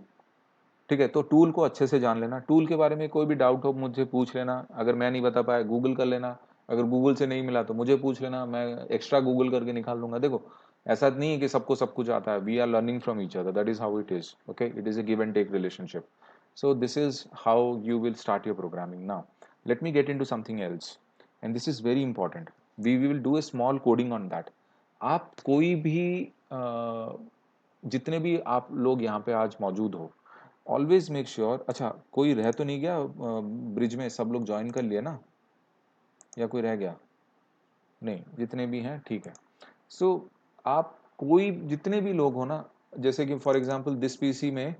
ठीक है, तो टूल को अच्छे से जान लेना, टूल के बारे में कोई भी डाउट हो मुझे पूछ लेना, अगर मैं नहीं बता पाया गूगल कर लेना, अगर गूगल से नहीं मिला तो मुझे पूछ लेना, मैं एक्स्ट्रा गूगल करके निकाल लूंगा। देखो, ऐसा नहीं है कि सबको सब कुछ आता है, we are learning from each other, that is how it is. Okay, it is a give and take relationship. So this is how you will start your programming. Now let me get into something else, and this is very important. We will do a small coding on that. आप कोई भी जितने भी आप लोग यहाँ पे आज मौजूद हो, ऑलवेज मेक श्योर, अच्छा कोई रह तो नहीं गया ब्रिज में, सब लोग ज्वाइन कर लिए ना, या कोई रह गया? नहीं, जितने भी हैं ठीक है। सो आप कोई जितने भी लोग हो ना, जैसे कि फॉर एग्जांपल दिस पीसी में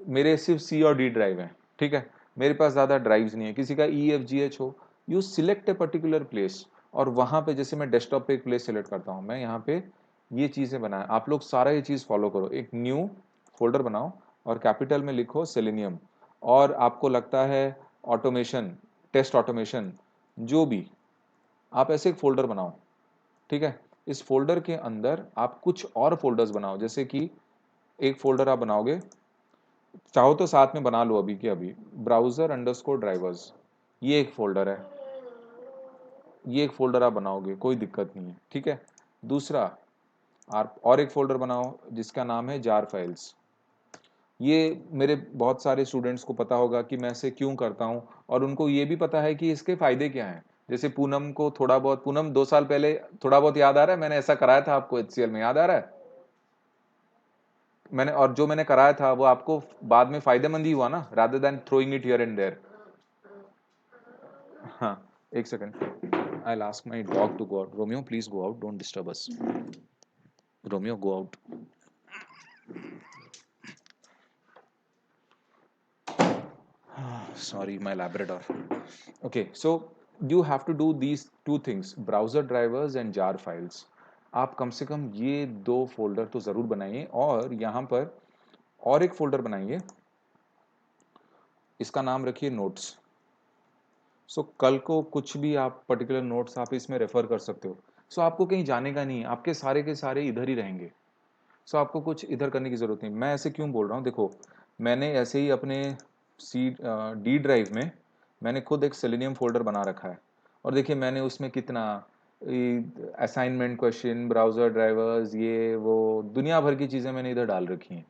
मेरे सिर्फ सी और डी ड्राइव है, ठीक है, मेरे पास ज़्यादा ड्राइव्स नहीं है, किसी का ई एफ जी एच हो, you select a particular place, और वहाँ पे जैसे मैं डेस्कटॉप पे एक प्लेस सिलेक्ट करता हूँ, मैं यहाँ पे ये चीज़ें बनाए, आप लोग सारा ये चीज़ फॉलो करो, एक न्यू फोल्डर बनाओ, और कैपिटल में लिखो सेलेनियम, और आपको लगता है ऑटोमेशन, टेस्ट ऑटोमेशन, जो भी, आप ऐसे एक फोल्डर बनाओ। ठीक है, इस फोल्डर के अंदर आप कुछ और फोल्डर्स बनाओ, जैसे कि एक फोल्डर आप बनाओगे, चाहो तो साथ में बना लो अभी के अभी, ब्राउजर अंडरस्कोर ड्राइवर्स, ये एक फोल्डर है, ये एक फोल्डर आप बनाओगे, कोई दिक्कत नहीं है। ठीक है, दूसरा आप और एक फोल्डर बनाओ जिसका नाम है जार फाइल्स। ये मेरे बहुत सारे स्टूडेंट्स को पता होगा कि मैं इसे क्यों करता हूँ, और उनको ये भी पता है कि इसके फायदे क्या हैं। जैसे पूनम को थोड़ा बहुत, पूनम 2 साल पहले थोड़ा बहुत याद आ रहा है, मैंने ऐसा कराया था आपको HCL में, याद आ रहा है मैंने, और जो मैंने कराया था वो आपको बाद में फायदेमंद ही हुआ ना, rather than throwing it here and there. हाँ, एक second, I ask my dog to go out. Romeo please go out, don't disturb us. Romeo go out. Sorry, my Labrador. Okay, so you have to do these two things, browser drivers and jar files. आप कम से कम ये 2 folder तो ज़रूर बनाइए, और यहाँ पर और एक फोल्डर बनाइए, इसका नाम रखिए नोट्स। सो कल को कुछ भी आप पर्टिकुलर नोट्स आप इसमें रेफर कर सकते हो। सो आपको कहीं जाने का नहीं है, आपके सारे के सारे इधर ही रहेंगे। सो आपको कुछ इधर करने की ज़रूरत नहीं। मैं ऐसे क्यों बोल रहा हूँ, देखो मैंने ऐसे ही अपने डी ड्राइव में मैंने खुद एक सेलेनियम फोल्डर बना रखा है, और देखिए मैंने उसमें कितना असाइनमेंट क्वेश्चन, ब्राउज़र ड्राइवर्स, ये वो दुनिया भर की चीज़ें मैंने इधर डाल रखी हैं।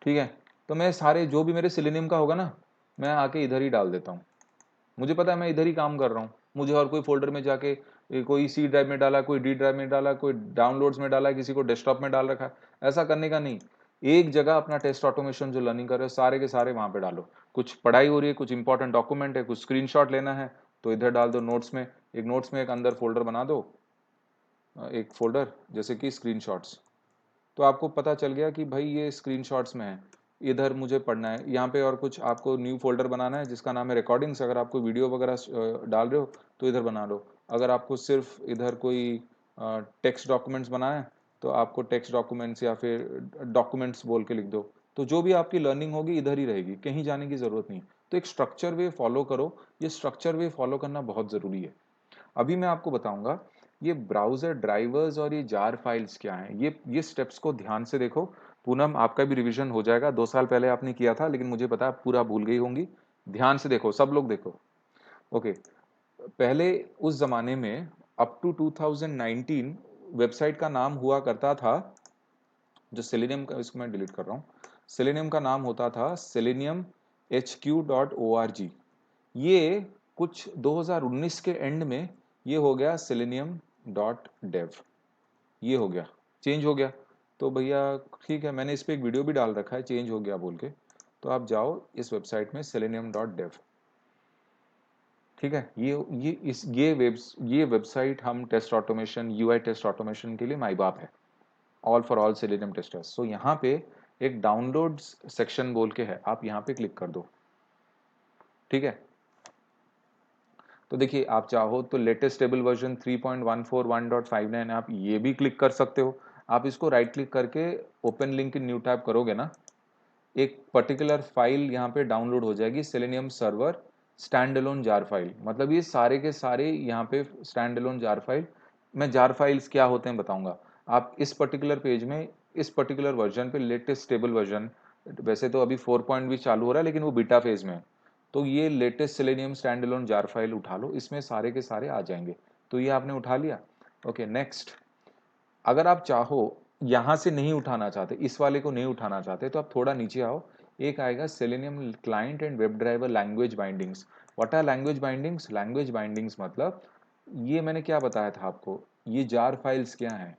ठीक है, तो मैं सारे जो भी मेरे सेलेनियम का होगा ना, मैं आके इधर ही डाल देता हूँ। मुझे पता है मैं इधर ही काम कर रहा हूँ, मुझे और कोई फोल्डर में जाके कोई सी ड्राइव में डाला, कोई डी ड्राइव में डाला, कोई डाउनलोड्स में डाला, किसी को डेस्कटॉप में डाल रखा है, ऐसा करने का नहीं। एक जगह अपना टेस्ट ऑटोमेशन जो लर्निंग कर रहे हो सारे के सारे वहां पे डालो। कुछ पढ़ाई हो रही है, कुछ इंपॉर्टेंट डॉक्यूमेंट है, कुछ स्क्रीनशॉट लेना है, तो इधर डाल दो नोट्स में। एक नोट्स में एक अंदर फोल्डर बना दो, एक फोल्डर जैसे कि स्क्रीनशॉट्स, तो आपको पता चल गया कि भाई ये स्क्रीनशॉट्स में है, इधर मुझे पढ़ना है। यहाँ पे और कुछ आपको न्यू फोल्डर बनाना है जिसका नाम है रिकॉर्डिंग्स, अगर आपको वीडियो वगैरह डाल रहे हो तो इधर बना लो। अगर आपको सिर्फ इधर कोई टेक्स्ट डॉक्यूमेंट्स बनाना है तो आपको टेक्स्ट डॉक्यूमेंट्स या फिर डॉक्यूमेंट्स बोल के लिख दो। तो जो भी आपकी लर्निंग होगी इधर ही रहेगी, कहीं जाने की ज़रूरत नहीं। तो एक स्ट्रक्चर वे फॉलो करो, ये स्ट्रक्चर वे फॉलो करना बहुत ज़रूरी है। अभी मैं आपको बताऊंगा ये ब्राउजर ड्राइवर्स और ये जार फाइल्स क्या हैं। ये स्टेप्स को ध्यान से देखो। पूनम आपका भी रिवीजन हो जाएगा, 2 साल पहले आपने किया था, लेकिन मुझे पता है पूरा भूल गई होंगी। ध्यान से देखो, सब लोग देखो। ओके, पहले उस जमाने में अप टू 2019 वेबसाइट का नाम हुआ करता था, जो सेलेनियम का, इसको मैं डिलीट कर रहा हूँ, सेलेनियम का नाम होता था seleniumhq.org। ये कुछ 2019 के एंड में ये हो गया selenium.dev, ये हो गया, चेंज हो गया। तो भैया ठीक है, मैंने इस पे एक वीडियो भी डाल रखा है चेंज हो गया बोल के, तो आप जाओ इस वेबसाइट में selenium.dev। ठीक है, ये वेबसाइट हम test automation, UI test automation के लिए माई बाप है, all for all Selenium testers. So यहाँ पे एक डाउनलोड सेक्शन बोल के है, आप यहाँ पे क्लिक कर दो। ठीक है, तो देखिए आप चाहो तो लेटेस्ट स्टेबल वर्जन 3.141.59 आप ये भी क्लिक कर सकते हो। आप इसको राइट क्लिक करके open link in new tab करोगे ना, एक पर्टिकुलर फाइल यहाँ पे डाउनलोड हो जाएगी, selenium server stand alone jar file. मतलब ये सारे के सारे यहाँ पे स्टैंड अलोन जार फाइल। मैं जार फाइल्स क्या होते हैं बताऊंगा। आप इस पर्टिकुलर पेज में, इस पर्टिकुलर वर्जन पे लेटेस्ट स्टेबल वर्जन, वैसे तो अभी 4 भी चालू हो रहा है लेकिन वो बीटा फेज में है, तो ये latest selenium stand alone jar file उठा लो, इसमें सारे के सारे आ जाएंगे। तो ये आपने उठा लिया। ओके, नेक्स्ट, अगर आप चाहो यहां से नहीं उठाना चाहते, इस वाले को नहीं उठाना चाहते, तो आप थोड़ा नीचे आओ, एक आएगा Selenium client and web driver language bindings. What are language bindings? Language bindings मतलब, ये मैंने क्या बताया था आपको, ये जार फाइल्स क्या हैं,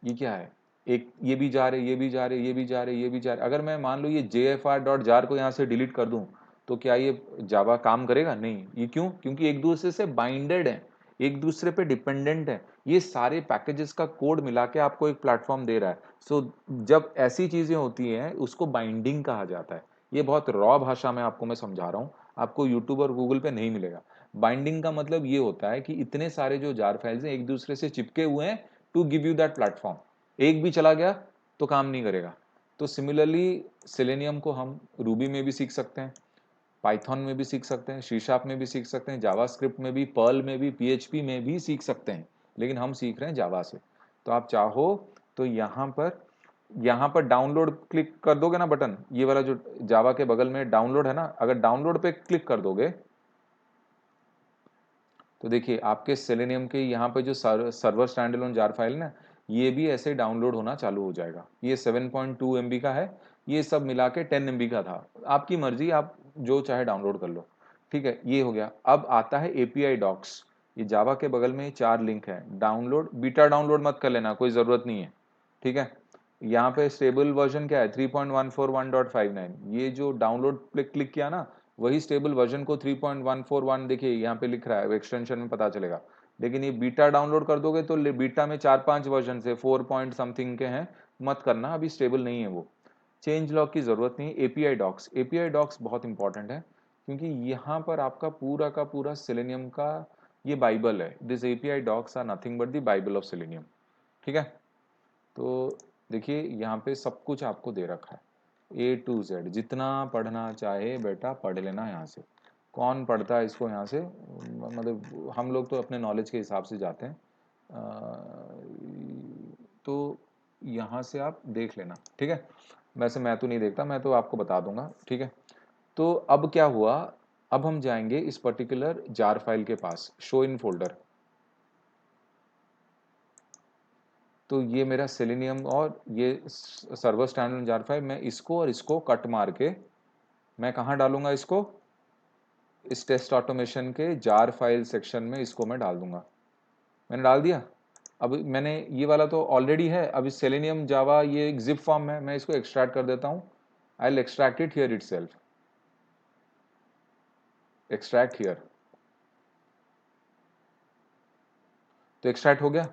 ये क्या है, एक ये भी जा रहे, ये भी जा रहे, ये भी जा रहे, ये भी जा रहे। अगर मैं मान लो ये jfr.jar को यहाँ से डिलीट कर दूं, तो क्या ये जावा काम करेगा? नहीं। ये क्यों? क्योंकि एक दूसरे से बाइंडेड है, एक दूसरे पे डिपेंडेंट है। ये सारे पैकेजेस का कोड मिला के आपको एक प्लेटफॉर्म दे रहा है। सो जब ऐसी चीजें होती हैं उसको बाइंडिंग कहा जाता है। ये बहुत रॉ भाषा में आपको मैं समझा रहा हूँ, आपको यूट्यूब और गूगल पे नहीं मिलेगा। बाइंडिंग का मतलब ये होता है कि इतने सारे जो जार फाइल्स हैं एक दूसरे से चिपके हुए हैं to give you that platform. एक भी चला गया तो काम नहीं करेगा। तो सिमिलरली सेलेनियम को हम रूबी में भी सीख सकते हैं, पाइथन में भी सीख सकते हैं, सी शार्प में भी सीख सकते हैं, जावास्क्रिप्ट में भी, पर्ल में भी, पीएचपी में भी सीख सकते हैं, लेकिन हम सीख रहे हैं जावा से। तो आप चाहो तो यहाँ पर डाउनलोड क्लिक कर दोगे ना बटन, ये वाला जो जावा के बगल में डाउनलोड है ना, अगर डाउनलोड पे क्लिक कर दोगे तो देखिए आपके सेलेनियम के यहाँ पे जो सर्वर स्टैंडअलोन जार फाइल ना, ये भी ऐसे डाउनलोड होना चालू हो जाएगा। ये 7.2 MB का है, ये सब मिला के 10 MB का था, आपकी मर्जी, आप जो चाहे डाउनलोड कर लो। ठीक है, ये हो गया। अब आता है एपीआई डॉक्स। ये जावा के बगल में 4 लिंक है, डाउनलोड, बीटा डाउनलोड मत कर लेना, कोई ज़रूरत नहीं है। ठीक है, यहाँ पे स्टेबल वर्जन क्या है, 3.141.59। ये जो डाउनलोड पे क्लिक किया ना, वही स्टेबल वर्जन को 3.141, देखिए यहाँ पे लिख रहा है, एक्सटेंशन में पता चलेगा। लेकिन ये बीटा डाउनलोड कर दोगे तो बीटा में 4-5 वर्जन से 4 पॉइंट समथिंग के हैं, मत करना, अभी स्टेबल नहीं है वो। चेंज लॉग की जरूरत नहीं। एपीआई डॉक्स, एपीआई डॉक्स बहुत इंपॉर्टेंट है, क्योंकि यहाँ पर आपका पूरा का पूरा सेलेनियम का ये बाइबल है। This API docs are nothing but the Bible of Selenium. ठीक है, तो देखिए यहाँ पे सब कुछ आपको दे रखा है, A to Z, जितना पढ़ना चाहे बेटा पढ़ लेना यहाँ से। कौन पढ़ता है इसको यहाँ से, मतलब हम लोग तो अपने नॉलेज के हिसाब से जाते हैं। तो यहाँ से आप देख लेना। ठीक है, वैसे मैं तो नहीं देखता, मैं तो आपको बता दूंगा। ठीक है, तो अब क्या हुआ, अब हम जाएंगे इस पर्टिकुलर जार फाइल के पास, शो इन फोल्डर। तो ये मेरा सेलेनियम और ये सर्वर स्टैंडर्ड जार फाइल, मैं इसको और इसको कट मार के मैं कहाँ डालूंगा इसको, इस टेस्ट ऑटोमेशन के जार फाइल सेक्शन में इसको मैं डाल दूंगा। मैंने डाल दिया। अब मैंने ये वाला तो ऑलरेडी है, अब इस सेलेनियम जावा ये एक जिप फॉर्म है, मैं इसको एक्सट्रैक्ट कर देता हूँ। I will extract it here itself, extract here. तो एक्सट्रैक्ट हो गया।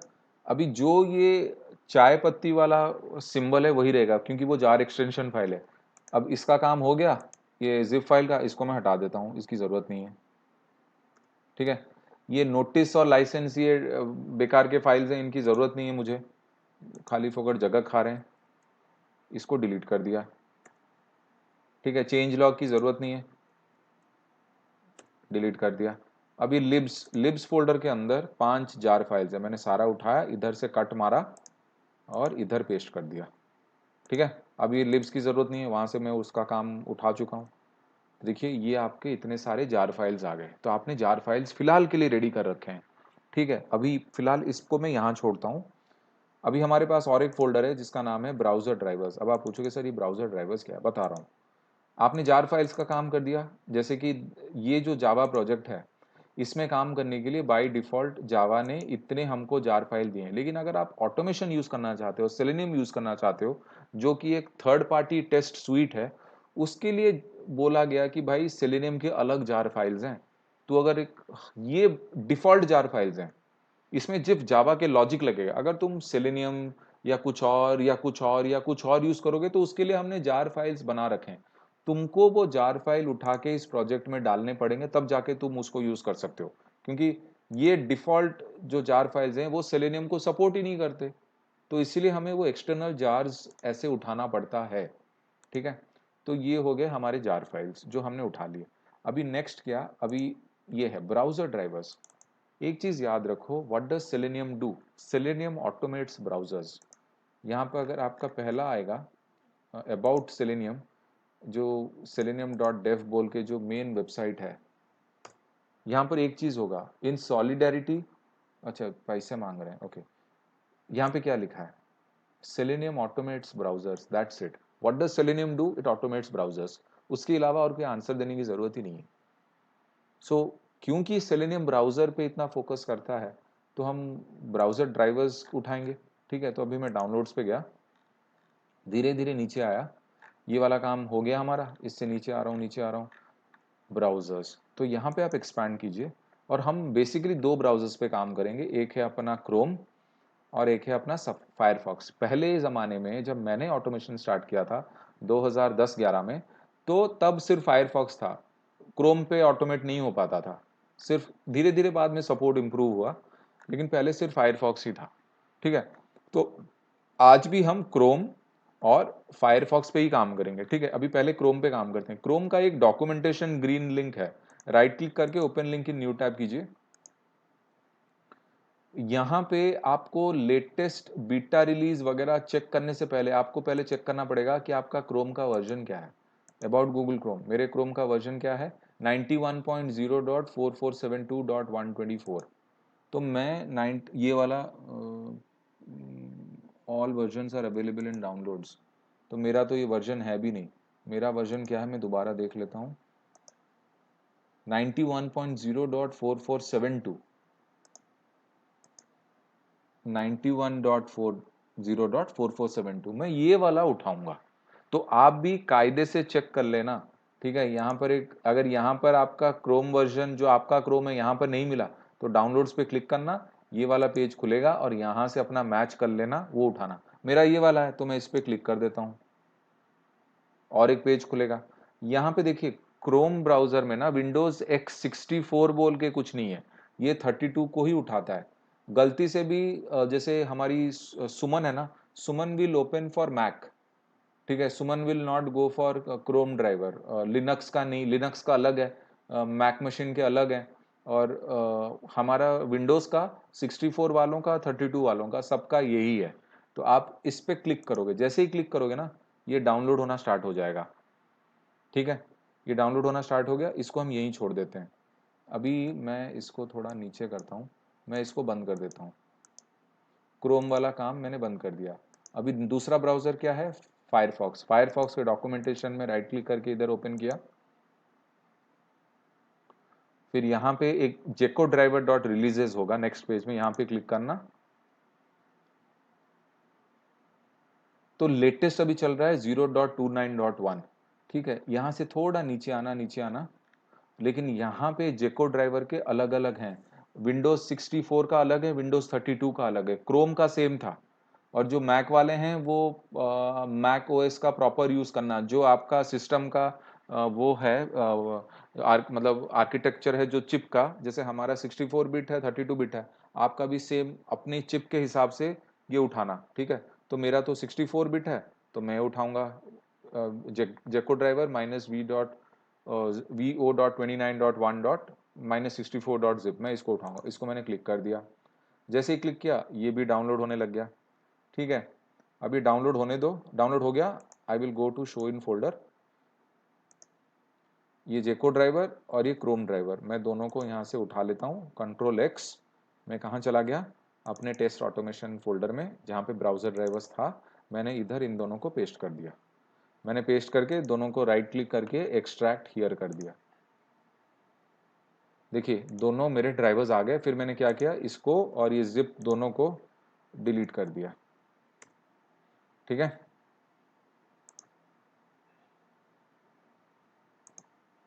अभी जो ये चाय पत्ती वाला सिंबल है वही रहेगा, क्योंकि वो जार एक्सटेंशन फाइल है। अब इसका काम हो गया, ये जिप फाइल का, इसको मैं हटा देता हूँ, इसकी ज़रूरत नहीं है। ठीक है, ये नोटिस और लाइसेंस ये बेकार के फाइल्स हैं, इनकी ज़रूरत नहीं है मुझे, खाली फोकट जगह खा रहे हैं, इसको डिलीट कर दिया। ठीक है, चेंज लॉग की ज़रूरत नहीं है, डिलीट कर दिया। अभी लिब्स, लिब्स फोल्डर के अंदर 5 जार फाइल्स है, मैंने सारा उठाया, इधर से कट मारा और इधर पेस्ट कर दिया। ठीक है, अब ये लिब्स की ज़रूरत नहीं है, वहाँ से मैं उसका काम उठा चुका हूँ। देखिए ये आपके इतने सारे जार फाइल्स आ गए, तो आपने जार फाइल्स फिलहाल के लिए रेडी कर रखे हैं। ठीक है, अभी फिलहाल इसको मैं यहाँ छोड़ता हूँ। अभी हमारे पास और एक फोल्डर है जिसका नाम है ब्राउजर ड्राइवर्स। अब आप पूछोगे सर ये ब्राउजर ड्राइवर्स क्या है, बता रहा हूँ। आपने जार फाइल्स का काम कर दिया, जैसे कि ये जो जावा प्रोजेक्ट है, इसमें काम करने के लिए बाय डिफॉल्ट जावा ने इतने हमको जार फाइल दिए हैं। लेकिन अगर आप ऑटोमेशन यूज करना चाहते हो, सेलेनियम यूज करना चाहते हो, जो कि एक थर्ड पार्टी टेस्ट सुइट है, उसके लिए बोला गया कि भाई सेलेनियम के अलग जार फाइल्स हैं। तो अगर एक ये डिफॉल्ट जार फाइल्स हैं, इसमें सिर्फ जावा के लॉजिक लगेगा। अगर तुम सेलेनियम या कुछ और या कुछ और या कुछ और यूज करोगे तो उसके लिए हमने जार फाइल्स बना रखे हैं। तुमको वो जार फाइल उठा के इस प्रोजेक्ट में डालने पड़ेंगे, तब जाके तुम उसको यूज कर सकते हो, क्योंकि ये डिफॉल्ट जो जार फाइल्स हैं वो सेलेनियम को सपोर्ट ही नहीं करते। तो इसीलिए हमें वो एक्सटर्नल जार्स ऐसे उठाना पड़ता है। ठीक है, तो ये हो गए हमारे जार फाइल्स जो हमने उठा लिए। अभी नेक्स्ट क्या, अभी ये है ब्राउजर ड्राइवर्स। एक चीज याद रखो, what does selenium do, selenium automates browsers. यहाँ पर अगर आपका पहला आएगा अबाउट सेलेनियम, जो selenium.dev बोल के जो मेन वेबसाइट है, यहाँ पर एक चीज होगा, इन सॉलिडेरिटी, अच्छा पैसे मांग रहे हैं, ओके। यहाँ पे क्या लिखा है, selenium automates browsers, that's it. What does selenium do, it automates browsers. उसके अलावा और कोई आंसर देने की जरूरत ही नहीं है। सो क्योंकि सेलेनियम ब्राउजर पे इतना फोकस करता है, तो हम ब्राउजर ड्राइवर्स उठाएंगे। ठीक है, तो अभी मैं डाउनलोड्स पे गया, धीरे धीरे नीचे आया, ये वाला काम हो गया हमारा, इससे नीचे आ रहा हूँ, नीचे आ रहा हूँ, ब्राउजर्स। तो यहाँ पे आप एक्सपैंड कीजिए, और हम बेसिकली 2 ब्राउजर्स पे काम करेंगे, एक है अपना क्रोम और एक है अपना फायरफॉक्स। पहले ज़माने में जब मैंने ऑटोमेशन स्टार्ट किया था 2010-11 में, तो तब सिर्फ फायरफॉक्स था, क्रोम पे ऑटोमेट नहीं हो पाता था। सिर्फ धीरे धीरे बाद में सपोर्ट इम्प्रूव हुआ, लेकिन पहले सिर्फ फायरफॉक्स ही था। ठीक है, तो आज भी हम क्रोम और फायरफॉक्स पे ही काम करेंगे, ठीक है। अभी पहले क्रोम पे काम करते हैं। क्रोम का एक डॉक्यूमेंटेशन ग्रीन लिंक है, राइट क्लिक करके open link in new tab कीजिए। यहाँ पे आपको लेटेस्ट बीटा रिलीज वगैरह चेक करने से पहले आपको पहले चेक करना पड़ेगा कि आपका क्रोम का वर्जन क्या है। अबाउट गूगल क्रोम, मेरे क्रोम का वर्जन क्या है, 91.0.4472.124। तो मैं ये वाला all version are available in downloads, तो मेरा तो ये वर्जन है भी नहीं। मेरा वर्जन क्या है, मैं दोबारा देख लेता हूँ, 91.0.4472, 91.40.4472, मैं ये वाला उठाऊंगा। तो आप भी कायदे से चेक कर लेना, ठीक है। यहाँ पर एक, अगर यहाँ पर आपका क्रोम वर्जन जो आपका क्रोम है यहाँ पर नहीं मिला, तो डाउनलोड्स पे क्लिक करना, ये वाला पेज खुलेगा और यहाँ से अपना मैच कर लेना, वो उठाना। मेरा ये वाला है तो मैं इस पे क्लिक कर देता हूँ और एक पेज खुलेगा। यहाँ पे देखिए, क्रोम ब्राउजर में ना विंडोज X64 बोल के कुछ नहीं है, ये 32 को ही उठाता है। गलती से भी जैसे हमारी सुमन है ना, Suman will open for Mac, ठीक है। Suman will not go for Chrome driver, Linux का नहीं, लिनक्स का अलग है, मैक मशीन के अलग है, और हमारा विंडोज का 64 वालों का, 32 वालों का, सबका यही है। तो आप इस पे क्लिक करोगे, जैसे ही क्लिक करोगे ना, ये डाउनलोड होना स्टार्ट हो जाएगा, ठीक है। ये डाउनलोड होना स्टार्ट हो गया, इसको हम यहीं छोड़ देते हैं। अभी मैं इसको थोड़ा नीचे करता हूँ, मैं इसको बंद कर देता हूँ। क्रोम वाला काम मैंने बंद कर दिया। अभी दूसरा ब्राउजर क्या है, फायरफॉक्स। फायरफॉक्स के डॉक्यूमेंटेशन में राइट क्लिक करके इधर ओपन किया, फिर यहाँ पे एक जेको ड्राइवर डॉट रिलीजेस होगा नेक्स्ट पेज में, यहाँ पे क्लिक करना। तो लेटेस्ट अभी चल रहा है 0.29.1, ठीक है। यहाँ से थोड़ा नीचे आना, नीचे आना, लेकिन यहाँ पे जेको ड्राइवर के अलग अलग हैं। विंडोज 64 का अलग है, विंडोज 32 का अलग है। क्रोम का सेम था, और जो मैक वाले हैं वो मैक ओएस का प्रॉपर यूज करना, जो आपका सिस्टम का वो है, मतलब आर्किटेक्चर है जो चिप का, जैसे हमारा 64 बिट है, 32 बिट है, आपका भी सेम अपनी चिप के हिसाब से ये उठाना, ठीक है। तो मेरा तो 64 बिट है, तो मैं उठाऊंगा जेको ड्राइवर -vo.29.1.-64.zip, मैं इसको उठाऊंगा। इसको मैंने क्लिक कर दिया, जैसे ही क्लिक किया ये भी डाउनलोड होने लग गया, ठीक है। अभी डाउनलोड होने दो, डाउनलोड हो गया। I will go to show in folder. ये जेको ड्राइवर और ये क्रोम ड्राइवर, मैं दोनों को यहाँ से उठा लेता हूँ, Ctrl+X। मैं कहाँ चला गया, अपने टेस्ट ऑटोमेशन फोल्डर में, जहाँ पे ब्राउजर ड्राइवर्स था, मैंने इधर इन दोनों को पेस्ट कर दिया। मैंने पेस्ट करके दोनों को राइट क्लिक करके एक्सट्रैक्ट हियर कर दिया। देखिए दोनों मेरे ड्राइवर्स आ गए। फिर मैंने क्या किया, इसको और ये जिप दोनों को डिलीट कर दिया, ठीक है।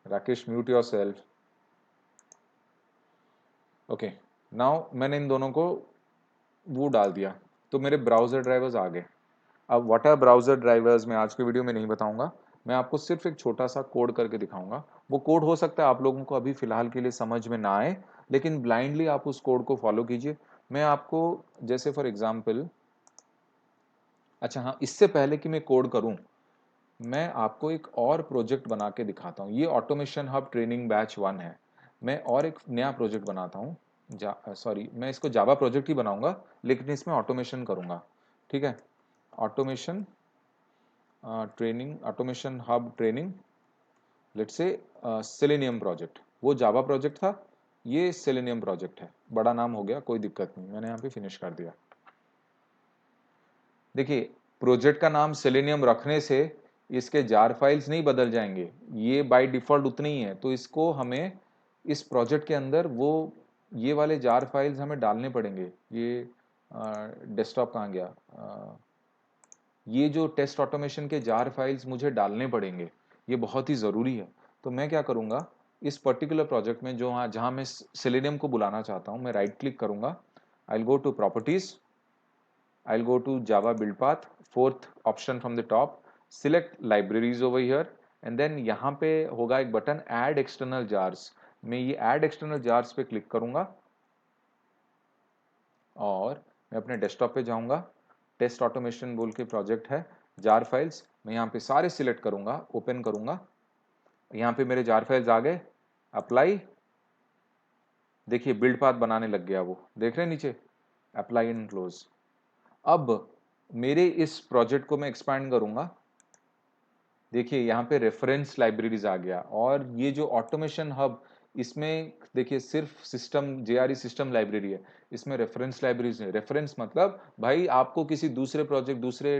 Rakesh, mute your self. Okay, now मैंने इन दोनों को वो डाल दिया, तो मेरे ब्राउजर ड्राइवर्स आ गए। अब व्हाट आर ब्राउजर ड्राइवर्स मैं आज के वीडियो में नहीं बताऊंगा, मैं आपको सिर्फ एक छोटा सा कोड करके दिखाऊंगा। वो कोड हो सकता है आप लोगों को अभी फिलहाल के लिए समझ में ना आए, लेकिन ब्लाइंडली आप उस कोड को फॉलो कीजिए। मैं आपको, जैसे फॉर एग्जांपल, अच्छा हाँ, इससे पहले कि मैं कोड करूं, मैं आपको एक और प्रोजेक्ट बना के दिखाता हूँ। ये ऑटोमेशन हब ट्रेनिंग बैच 1 है। मैं और एक नया प्रोजेक्ट बनाता हूँ, सॉरी, मैं इसको जावा प्रोजेक्ट ही बनाऊंगा, लेकिन इसमें ऑटोमेशन करूंगा, ठीक है। Automation training, automation hub training, let's say selenium project. वो जावा प्रोजेक्ट था, ये सेलेनियम प्रोजेक्ट है। बड़ा नाम हो गया, कोई दिक्कत नहीं, मैंने यहाँ पे फिनिश कर दिया। देखिए, प्रोजेक्ट का नाम सेलेनियम रखने से इसके जार फाइल्स नहीं बदल जाएंगे, ये बाय डिफॉल्ट उतने ही है। तो इसको हमें इस प्रोजेक्ट के अंदर वो ये वाले जार फाइल्स हमें डालने पड़ेंगे। ये डेस्कटॉप कहाँ गया, ये जो टेस्ट ऑटोमेशन के जार फाइल्स मुझे डालने पड़ेंगे, ये बहुत ही ज़रूरी है। तो मैं क्या करूँगा, इस पर्टिकुलर प्रोजेक्ट में जो, हाँ, जहाँ मैं सेलेनियम को बुलाना चाहता हूँ, मैं राइट क्लिक करूँगा, I will go to properties, I'll go to Java build path, fourth option from the top, select libraries over here, and then यहाँ पे होगा एक बटन add external jars। मैं ये add external jars पे click करूंगा और मैं अपने डेस्कटॉप पे जाऊंगा। टेस्ट ऑटोमेशन बोल के प्रोजेक्ट है, जार फाइल्स, मैं यहाँ पे सारे सिलेक्ट करूंगा, ओपन करूंगा, यहाँ पे मेरे जार फाइल्स आ गए, अप्लाई, देखिए बिल्ड पाथ बनाने लग गया वो, देख रहे हैं नीचे, अप्लाई एंड क्लोज। अब मेरे इस प्रोजेक्ट को मैं एक्सपैंड करूंगा, देखिए यहाँ पे रेफरेंस लाइब्रेरीज आ गया, और ये जो ऑटोमेशन हब, इसमें देखिए सिर्फ सिस्टम जेआरई सिस्टम लाइब्रेरी है, इसमें रेफरेंस लाइब्रेरीज नहीं। रेफरेंस मतलब भाई आपको किसी दूसरे प्रोजेक्ट, दूसरे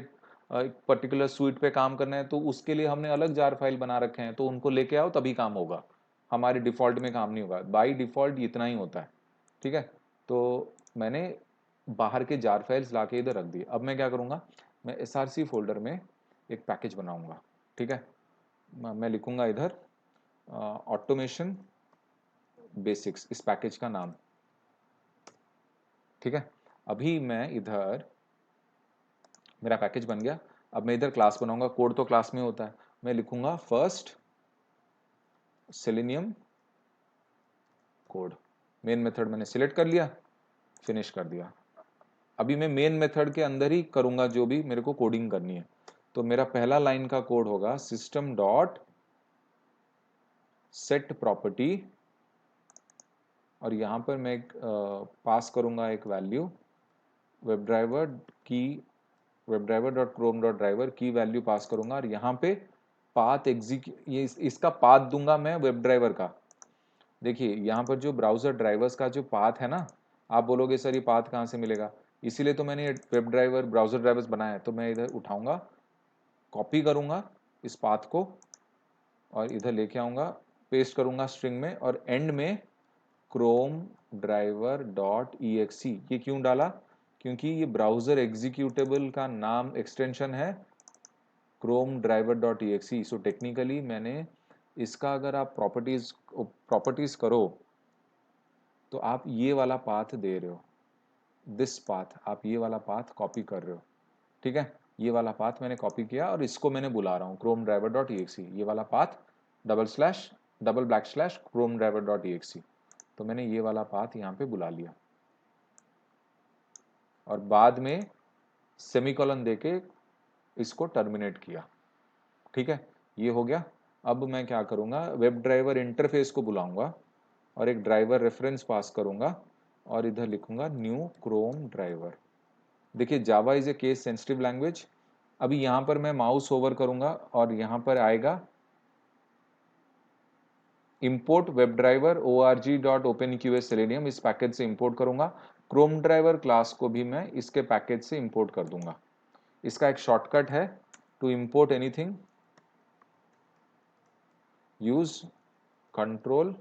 पर्टिकुलर स्वीट पे काम करना है, तो उसके लिए हमने अलग जार फाइल बना रखे हैं, तो उनको लेके आओ तभी काम होगा, हमारे डिफॉल्ट में काम नहीं होगा, बाई डिफॉल्ट इतना ही होता है। ठीक है, तो मैंने बाहर के जार फाइल्स ला के इधर रख दिए। अब मैं क्या करूँगा, मैं एसआरसी फोल्डर में एक पैकेज बनाऊंगा। ठीक है, मैं लिखूंगा इधर ऑटोमेशन बेसिक्स, इस पैकेज का नाम। ठीक है, अभी मैं इधर, मेरा पैकेज बन गया। अब मैं इधर क्लास बनाऊंगा, कोड तो क्लास में होता है, मैं लिखूंगा first selenium code. Main method मैंने सिलेक्ट कर लिया, फिनिश कर दिया। अभी मैं मेन मेथड के अंदर ही करूंगा जो भी मेरे को कोडिंग करनी है। तो मेरा पहला लाइन का कोड होगा सिस्टम डॉट सेट प्रॉपर्टी, और यहां पर मैं एक पास करूंगा एक वैल्यू, वेब ड्राइवर की, web driver dot Chrome dot driver की वैल्यू पास करूंगा, और यहाँ पे पाथ ये इसका पाथ दूंगा मैं वेब ड्राइवर का। देखिए यहाँ पर जो ब्राउजर ड्राइवर्स का जो पाथ है ना, आप बोलोगे सर ये पाथ कहाँ से मिलेगा, इसीलिए तो मैंने वेब ड्राइवर ब्राउजर ड्राइवर्स बनाया है। तो मैं इधर उठाऊंगा, कॉपी करूंगा इस पाथ को, और इधर लेके आऊंगा, पेस्ट करूंगा स्ट्रिंग में, और एंड में क्रोम ड्राइवर डॉट ई ये क्यों डाला, क्योंकि ये ब्राउजर एग्जीक्यूटेबल का नाम एक्सटेंशन है Chrome driver dot E so technically मैंने इसका, अगर आप प्रॉपर्टीज करो तो आप ये वाला पाथ दे रहे हो, दिस पाथ, आप ये वाला पाथ कॉपी कर रहे हो। ठीक है, ये वाला पाथ मैंने कॉपी किया, और इसको मैंने बुला रहा हूँ क्रोम ड्राइवर डॉट ई ये वाला path, double slash, double back slash Chrome driver dot E, तो मैंने ये वाला पाथ यहाँ पे बुला लिया, और बाद में सेमीकोलन देके इसको टर्मिनेट किया। ठीक है, ये हो गया। अब मैं क्या करूँगा, वेब ड्राइवर इंटरफेस को बुलाऊंगा, और एक ड्राइवर रेफरेंस पास करूँगा, और इधर लिखूंगा न्यू क्रोम ड्राइवर। देखिए Java is a case sensitive language. अभी यहाँ पर मैं माउस ओवर करूँगा, और यहाँ पर आएगा import web driver org.openqs selenium, इस पैकेज से इंपोर्ट करूँगा। क्रोम ड्राइवर क्लास को भी मैं इसके पैकेज से इंपोर्ट कर दूंगा। इसका एक शॉर्टकट है, to import anything use control,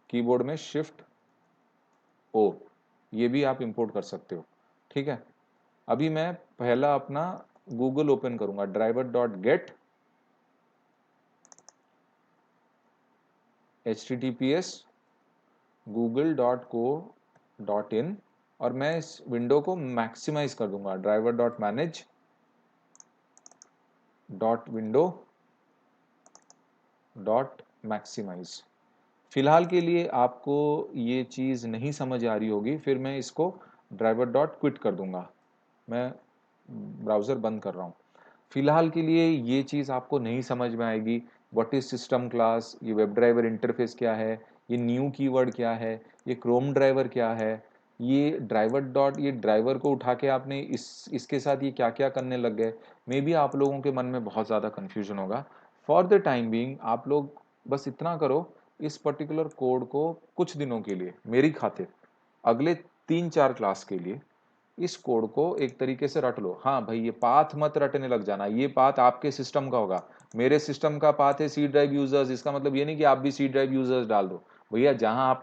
keyboard में शिफ्ट ओ, ये भी आप इंपोर्ट कर सकते हो। ठीक है, अभी मैं पहला अपना गूगल ओपन करूंगा, driver dot gate https google.co.in, और मैं इस विंडो को मैक्सिमाइज कर दूंगा, driver dot manage dot window dot maximize. फिलहाल के लिए आपको ये चीज़ नहीं समझ आ रही होगी, फिर मैं इसको ड्राइवर डॉट क्विट कर दूंगा। मैं ब्राउज़र बंद कर रहा हूँ। फिलहाल के लिए ये चीज़ आपको नहीं समझ में आएगी, व्हाट इज सिस्टम क्लास, ये वेब ड्राइवर इंटरफेस क्या है, ये न्यू कीवर्ड क्या है, ये क्रोम ड्राइवर क्या है, ये ड्राइवर डॉट, ये ड्राइवर को उठा के आपने इसके साथ ये क्या क्या करने लग गए। मे बी आप लोगों के मन में बहुत ज़्यादा कन्फ्यूजन होगा। फॉर द टाइम बीइंग आप लोग बस इतना करो, इस पर्टिकुलर कोड को कुछ दिनों के लिए मेरी खातिर, अगले 3-4 क्लास के लिए इस कोड को एक तरीके से रट लो। हाँ भाई, ये पाथ मत रटने लग जाना, ये पाथ आपके सिस्टम का होगा। मेरे सिस्टम का पाथ है सी ड्राइव यूजर्स, इसका मतलब ये नहीं कि आप भी सी ड्राइव यूजर्स डाल दो। भैया जहां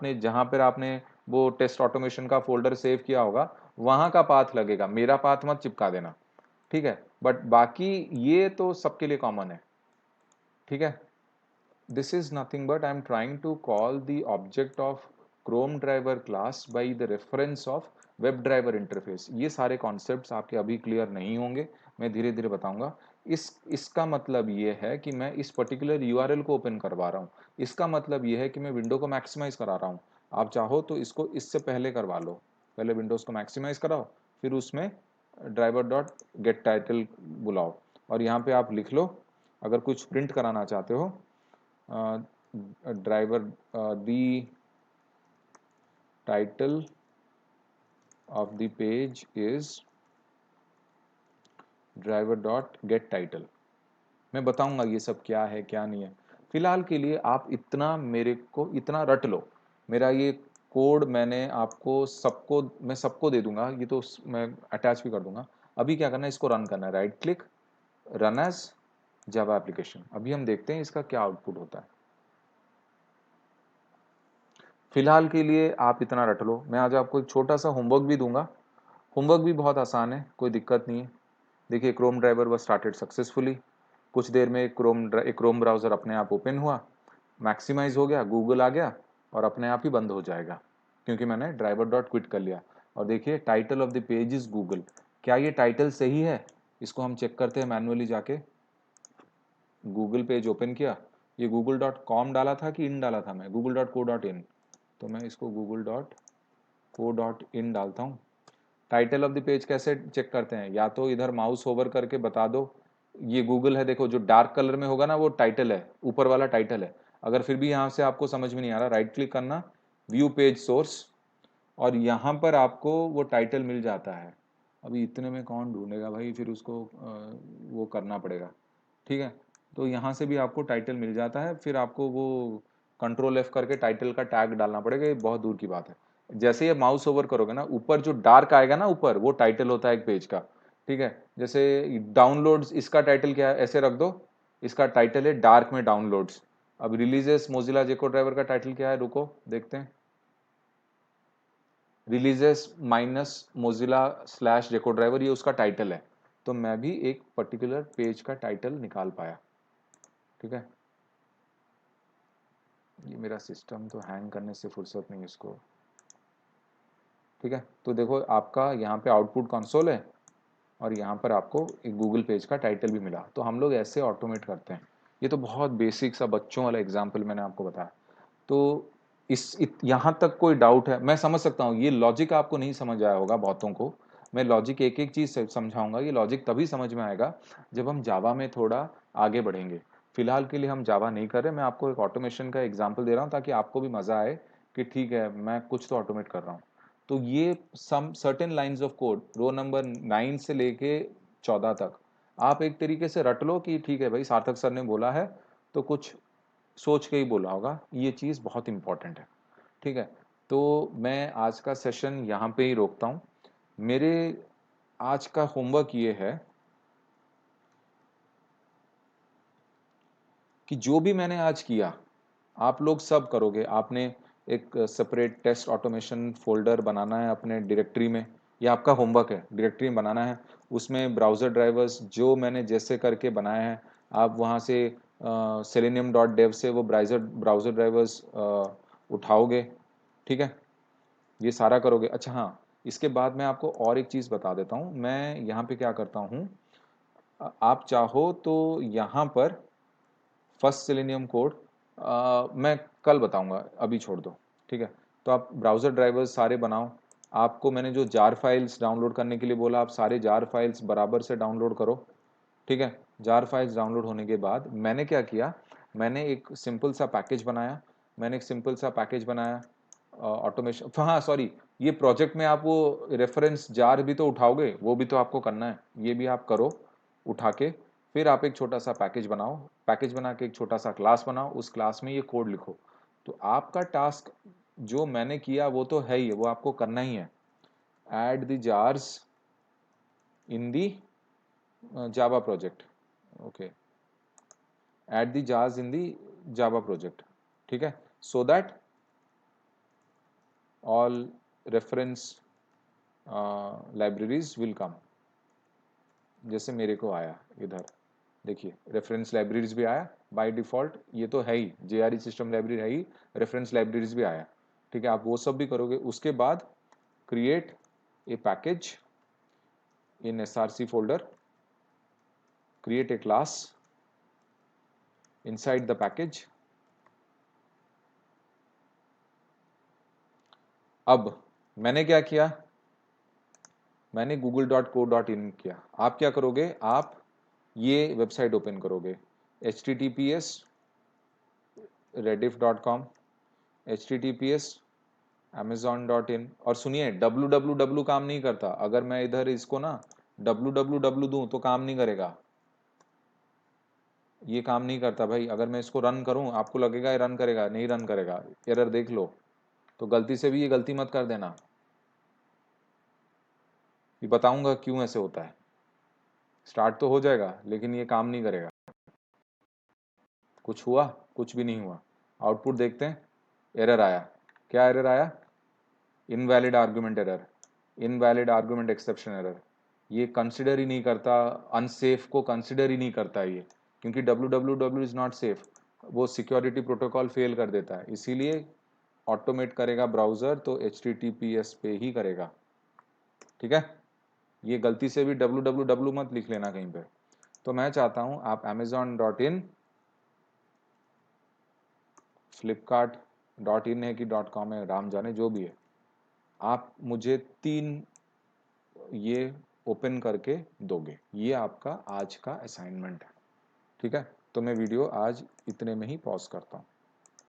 पर आपने वो टेस्ट ऑटोमेशन का फोल्डर सेव किया होगा, वहां का पाथ लगेगा, मेरा पाथ मत चिपका देना। ठीक है, बट बाकी ये तो सबके लिए कॉमन है। ठीक है, this is nothing but I am trying to call the object of Chrome driver class by the reference of web driver interface। ये सारे कॉन्सेप्ट्स आपके अभी क्लियर नहीं होंगे, मैं धीरे धीरे बताऊंगा। इसका मतलब ये है कि मैं इस पर्टिकुलर यूआरएल को ओपन करवा रहा हूँ, इसका मतलब ये है कि मैं विंडो को मैक्सिमाइज करा रहा हूँ। आप चाहो तो इसको इससे पहले करवा लो, पहले विंडोज को मैक्सिमाइज कराओ, फिर उसमें ड्राइवर डॉट गेट टाइटल बुलाओ और यहाँ पे आप लिख लो, अगर कुछ प्रिंट कराना चाहते हो, driver the title of the page is driver dot gate title. मैं बताऊंगा ये सब क्या है क्या नहीं है। फिलहाल के लिए आप इतना मेरे को इतना रट लो, मेरा ये कोड मैंने आपको सबको मैं सबको दे दूंगा, ये तो मैं अटैच भी कर दूंगा। अभी क्या करना है, इसको रन करना है, right click, run as Java application. अभी हम देखते हैं इसका क्या आउटपुट होता है। फिलहाल के लिए आप इतना रट लो, मैं आज आपको एक छोटा सा होमवर्क भी दूंगा। होमवर्क भी बहुत आसान है, कोई दिक्कत नहीं है। देखिए, Chrome driver was started successfully. कुछ देर में क्रोम ब्राउज़र अपने आप ओपन हुआ, मैक्सिमाइज हो गया, गूगल आ गया और अपने आप ही बंद हो जाएगा, क्योंकि मैंने ड्राइवर डॉट क्विट कर लिया। और देखिए, title of the page is Google. क्या ये टाइटल सही है? इसको हम चेक करते हैं मैनुअली जाके। गूगल पेज ओपन किया, ये गूगल डॉट कॉम डाला था कि इन डाला था, मैं Google dot co dot in, तो मैं इसको Google dot co dot in डालता हूँ। टाइटल ऑफ द पेज कैसे चेक करते हैं? या तो इधर माउस होवर करके बता दो, ये गूगल है, देखो जो डार्क कलर में होगा ना वो टाइटल है, ऊपर वाला टाइटल है। अगर फिर भी यहाँ से आपको समझ में नहीं आ रहा, राइट क्लिक करना, व्यू पेज सोर्स, और यहाँ पर आपको वो टाइटल मिल जाता है। अभी इतने में कौन ढूंढेगा भाई, फिर उसको वो करना पड़ेगा। ठीक है, तो यहाँ से भी आपको टाइटल मिल जाता है, फिर आपको वो कंट्रोल एफ करके टाइटल का टैग डालना पड़ेगा, ये बहुत दूर की बात है। जैसे ये माउस ओवर करोगे ना, ऊपर जो डार्क आएगा ना ऊपर, वो टाइटल होता है एक पेज का। ठीक है, जैसे डाउनलोड्स, इसका टाइटल क्या है, ऐसे रख दो, इसका टाइटल है डार्क में डाउनलोड्स। अब रिलीजेस मोजिला जेको ड्राइवर का टाइटल क्या है, रुको देखते हैं। रिलीजेस माइनस मोजिला स्लैश जेको ड्राइवर, ये उसका टाइटल है। तो मैं भी एक पर्टिकुलर पेज का टाइटल निकाल पाया। ठीक है, ये मेरा सिस्टम तो हैंग करने से फुर्सत नहीं इसको। ठीक है, तो देखो आपका यहाँ पे आउटपुट कंसोल है और यहाँ पर आपको एक गूगल पेज का टाइटल भी मिला। तो हम लोग ऐसे ऑटोमेट करते हैं। ये तो बहुत बेसिक सा बच्चों वाला एग्जाम्पल मैंने आपको बताया। तो यहाँ तक कोई डाउट है? मैं समझ सकता हूँ ये लॉजिक आपको नहीं समझ आया होगा बहुतों को। मैं लॉजिक एक एक चीज समझाऊंगा। ये लॉजिक तभी समझ में आएगा जब हम जावा में थोड़ा आगे बढ़ेंगे। फिलहाल के लिए हम जावा नहीं कर रहे, मैं आपको एक ऑटोमेशन का एग्जाम्पल दे रहा हूँ ताकि आपको भी मजा आए कि ठीक है मैं कुछ तो ऑटोमेट कर रहा हूँ। तो ये some certain lines of code, row number 9 से लेके 14 तक आप एक तरीके से रट लो कि ठीक है भाई सार्थक सर ने बोला है तो कुछ सोच के ही बोला होगा, ये चीज़ बहुत इंपॉर्टेंट है। ठीक है, तो मैं आज का सेशन यहाँ पे ही रोकता हूँ। मेरे आज का होमवर्क ये है कि जो भी मैंने आज किया आप लोग सब करोगे। आपने एक सेपरेट टेस्ट ऑटोमेशन फोल्डर बनाना है अपने डायरेक्टरी में, ये आपका होमवर्क है, डायरेक्टरी में बनाना है। उसमें ब्राउज़र ड्राइवर्स जो मैंने जैसे करके बनाए हैं, आप वहाँ से सेलेनियम डॉट डेव से वो ब्राउज़र ड्राइवर्स उठाओगे। ठीक है, ये सारा करोगे। अच्छा हाँ, इसके बाद मैं आपको और एक चीज़ बता देता हूँ। मैं यहाँ पे क्या करता हूँ, आप चाहो तो यहाँ पर फर्स्ट सेलेनियम कोड मैं कल बताऊंगा, अभी छोड़ दो। ठीक है, तो आप ब्राउज़र ड्राइवर्स सारे बनाओ। आपको मैंने जो जार फाइल्स डाउनलोड करने के लिए बोला, आप सारे जार फाइल्स बराबर से डाउनलोड करो। ठीक है, जार फाइल्स डाउनलोड होने के बाद मैंने क्या किया, मैंने एक सिंपल सा पैकेज बनाया। ऑटोमेशन, हाँ सॉरी, ये प्रोजेक्ट में आप वो रेफरेंस जार भी तो उठाओगे, वो भी तो आपको करना है, ये भी आप करो उठा के। फिर आप एक छोटा सा पैकेज बनाओ, पैकेज बना के एक छोटा सा क्लास बनाओ, उस क्लास में ये कोड लिखो। तो आपका टास्क जो मैंने किया वो तो है ही, वो आपको करना ही है। Add the jars in the Java project. Okay, add the jars in the Java project. ठीक है, so that all reference libraries will come. जैसे मेरे को आया इधर, देखिए रेफरेंस लाइब्रेरीज भी आया बाय डिफॉल्ट, ये तो है ही, जेआरई सिस्टम लाइब्रेरी है ही, रेफरेंस लाइब्रेरीज भी आया। ठीक है, आप वो सब भी करोगे। उसके बाद create a package in SRC folder, create a class inside the package. अब मैंने क्या किया, मैंने google.co.in किया, आप क्या करोगे, आप ये वेबसाइट ओपन करोगे https rediff.com, https amazon.in, और सुनिए www काम नहीं करता, अगर मैं इधर इसको ना www दूं तो काम नहीं करेगा, ये काम नहीं करता भाई। अगर मैं इसको रन करूं आपको लगेगा ये रन करेगा, नहीं रन करेगा, एरर देख लो। तो गलती से भी ये गलती मत कर देना, ये बताऊंगा क्यों ऐसे होता है। स्टार्ट तो हो जाएगा लेकिन ये काम नहीं करेगा। कुछ हुआ? कुछ भी नहीं हुआ। आउटपुट देखते हैं, एरर आया। क्या एरर आया? Invalid argument error, invalid argument exception error. ये कंसिडर ही नहीं करता, अनसेफ को कंसिडर ही नहीं करता ये, क्योंकि www इज नॉट सेफ, वो सिक्योरिटी प्रोटोकॉल फेल कर देता है, इसीलिए ऑटोमेट करेगा ब्राउजर तो HTTPS पे ही करेगा। ठीक है, ये गलती से भी www मत लिख लेना कहीं पे। तो मैं चाहता हूं आप amazon.in, flipkart.in है कि .com है, राम जाने, जो भी है, आप मुझे 3 ये ओपन करके दोगे। ये आपका आज का असाइनमेंट है। ठीक है, तो मैं वीडियो आज इतने में ही पॉज करता हूँ।